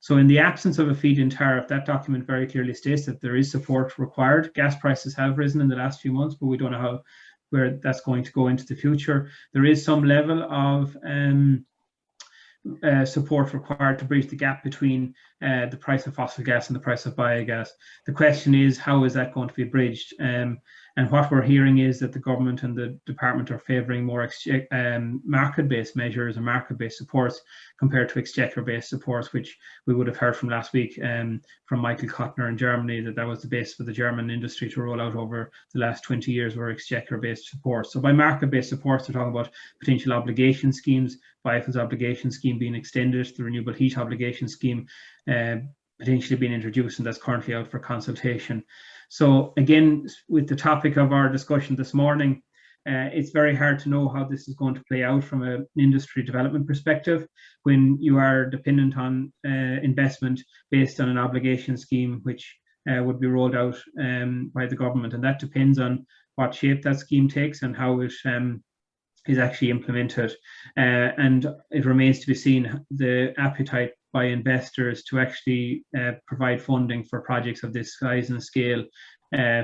So in the absence of a feed-in tariff, that document very clearly states that there is support required. Gas prices have risen in the last few months, but we don't know where that's going to go into the future. There is some level of support required to bridge the gap between the price of fossil gas and the price of biogas. The question is, how is that going to be bridged? And what we're hearing is that the government and the department are favouring more market-based measures and market-based supports compared to exchequer-based supports, which we would have heard from last week from Michael Kottner in Germany, that was the basis for the German industry to roll out over the last 20 years, were exchequer-based supports. So by market-based supports, they're talking about potential obligation schemes, biofuels obligation scheme being extended, the renewable heat obligation scheme potentially being introduced, and that's currently out for consultation. So again, with the topic of our discussion this morning, it's very hard to know how this is going to play out from an industry development perspective when you are dependent on investment based on an obligation scheme which would be rolled out by the government, and that depends on what shape that scheme takes and how it is actually implemented. And it remains to be seen the appetite by investors to actually provide funding for projects of this size and scale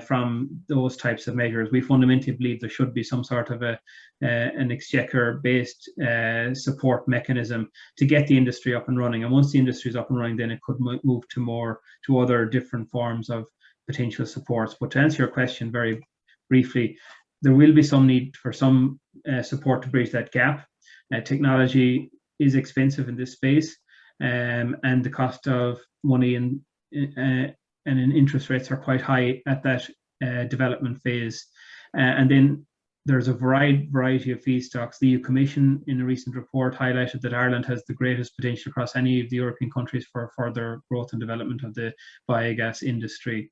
from those types of measures. We fundamentally believe there should be some sort of an exchequer-based support mechanism to get the industry up and running. And once the industry is up and running, then it could move to other different forms of potential supports. But to answer your question very briefly, there will be some need for some support to bridge that gap. Technology is expensive in this space, and the cost of money and interest rates are quite high at that development phase. And then there's a variety of feedstocks. The EU Commission in a recent report highlighted that Ireland has the greatest potential across any of the European countries for further growth and development of the biogas industry.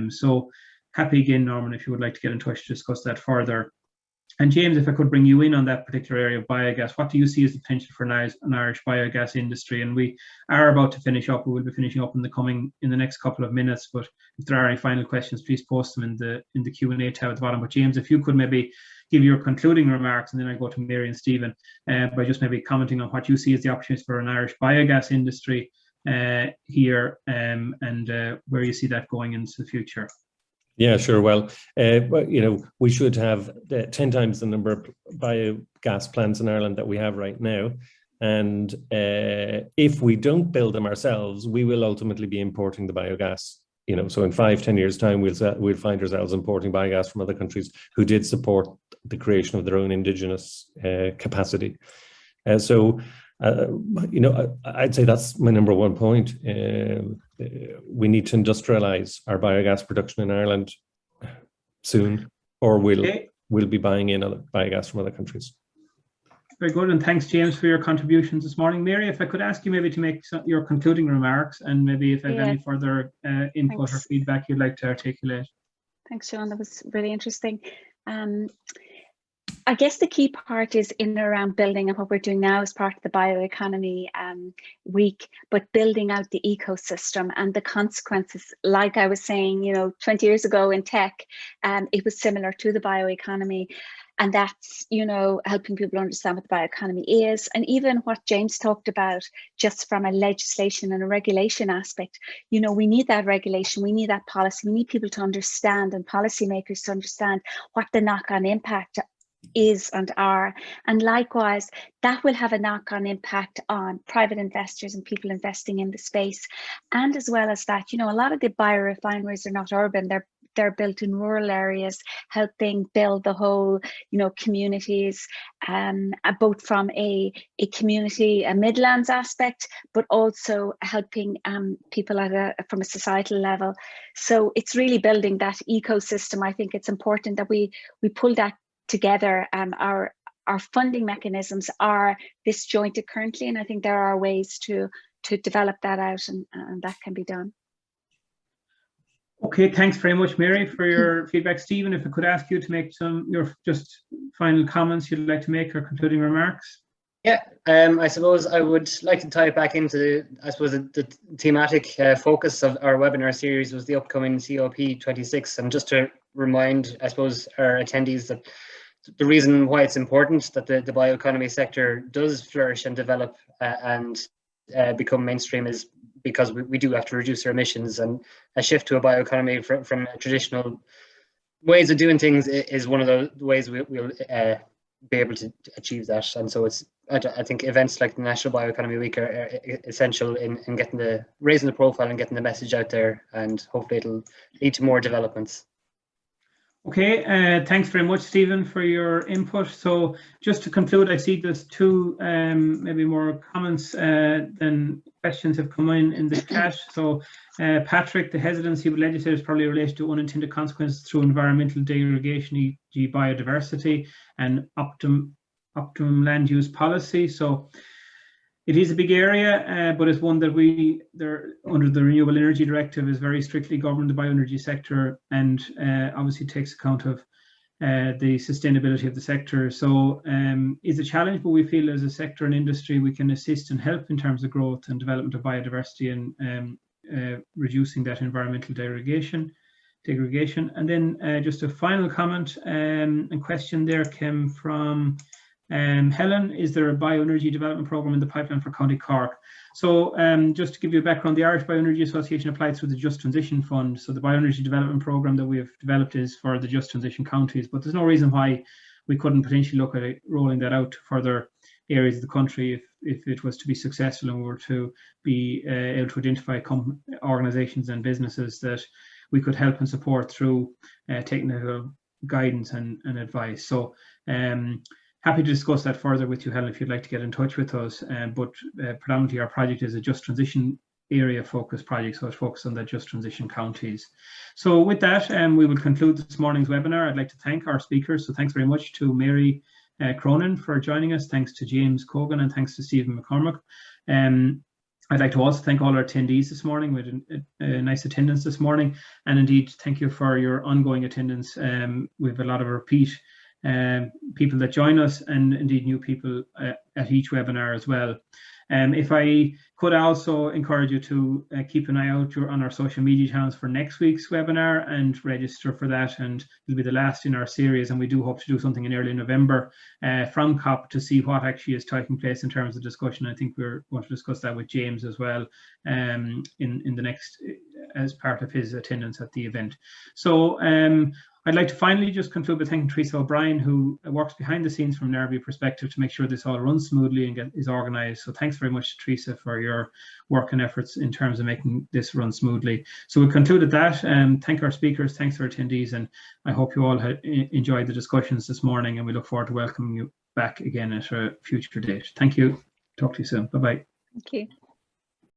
So happy again, Norman, if you would like to get in touch to discuss that further. And James, if I could bring you in on that particular area of biogas, what do you see as the potential for an Irish biogas industry? And we are about to finish up. We will be finishing up in the next couple of minutes. But if there are any final questions, please post them in the Q&A tab at the bottom. But James, if you could maybe give your concluding remarks, and then I go to Mary and Stephen by just maybe commenting on what you see as the opportunities for an Irish biogas industry here, and where you see that going into the future. Yeah, sure. Well, we should have 10 times the number of biogas plants in Ireland that we have right now. And if we don't build them ourselves, we will ultimately be importing the biogas. So in 5-10 years' time, we'll find ourselves importing biogas from other countries who did support the creation of their own indigenous capacity. I'd say that's my number one point. We need to industrialize our biogas production in Ireland soon, or we'll be buying in other biogas from other countries. Very good, and thanks, James, for your contributions this morning. Mary, if I could ask you maybe to make your concluding remarks, and maybe if I have any further input or feedback you'd like to articulate. Thanks, Sean. That was really interesting. I guess the key part is in and around building, and what we're doing now as part of the Bioeconomy week, but building out the ecosystem and the consequences. Like I was saying, 20 years ago in tech, it was similar to the bioeconomy. And that's, helping people understand what the bioeconomy is. And even what James talked about, just from a legislation and a regulation aspect, we need that regulation, we need that policy, we need people to understand and policymakers to understand what the knock-on impact is and are. And likewise, that will have a knock-on impact on private investors and people investing in the space. And as well as that, a lot of the biorefineries are not urban, they're built in rural areas, helping build the whole, communities, both from a community, a Midlands aspect, but also helping people from a societal level. So it's really building that ecosystem. I think it's important that we pull that together. Our funding mechanisms are disjointed currently, and I think there are ways to develop that out, and that can be done. Okay, thanks very much, Mary, for your feedback. Stephen, if I could ask you to make your just final comments you'd like to make, or concluding remarks. Yeah, I suppose I would like to tie it back into, the thematic focus of our webinar series was the upcoming COP26. And just to remind, I suppose, our attendees that the reason why it's important that the bioeconomy sector does flourish and develop and become mainstream is because we do have to reduce our emissions, and a shift to a bioeconomy from traditional ways of doing things is one of the ways we'll be able to achieve that. And so I think events like the National Bioeconomy Week are essential in raising the profile and getting the message out there, and hopefully it'll lead to more developments. Okay, thanks very much, Stephen, for your input. So just to conclude, I see there's two maybe more comments than questions have come in the chat. So Patrick, the hesitancy with legislators probably relates to unintended consequences through environmental degradation, e.g. biodiversity, and optimum land use policy. So it is a big area, but it's one that under the Renewable Energy Directive is very strictly governed, the bioenergy sector, and obviously takes account of the sustainability of the sector. So it's a challenge, but we feel as a sector and industry we can assist and help in terms of growth and development of biodiversity and reducing that environmental degradation. And then just a final comment and question there came from Helen. Is there a bioenergy development programme in the pipeline for County Cork? So just to give you a background, the Irish Bioenergy Association applied through the Just Transition Fund. So the bioenergy development programme that we have developed is for the Just Transition counties, but there's no reason why we couldn't potentially look at rolling that out to further areas of the country if it was to be successful and we were to be able to identify organisations and businesses that we could help and support through technical guidance and advice. So happy to discuss that further with you, Helen, if you'd like to get in touch with us. But predominantly our project is a Just Transition area focused project, so it's focused on the Just Transition counties. So with that, we will conclude this morning's webinar. I'd like to thank our speakers. So thanks very much to Mary Cronin for joining us. Thanks to James Cogan and thanks to Stephen McCormick. I'd like to also thank all our attendees this morning. We had a nice attendance this morning, and indeed thank you for your ongoing attendance. We have a lot of repeat people that join us, and indeed new people at each webinar as well. If I could also encourage you to keep an eye out on our social media channels for next week's webinar and register for that, and it'll be the last in our series, and we do hope to do something in early November from COP to see what actually is taking place in terms of discussion. I think we're going to discuss that with James as well in the next, as part of his attendance at the event. So I'd like to finally just conclude by thanking Teresa O'Brien, who works behind the scenes from an IrBEA perspective to make sure this all runs smoothly and is organised. So thanks very much, Teresa, for your work and efforts in terms of making this run smoothly. So we concluded that. Thank our speakers, thanks our attendees, and I hope you all enjoyed the discussions this morning, and we look forward to welcoming you back again at a future date. Thank you. Talk to you soon. Bye-bye. Thank you.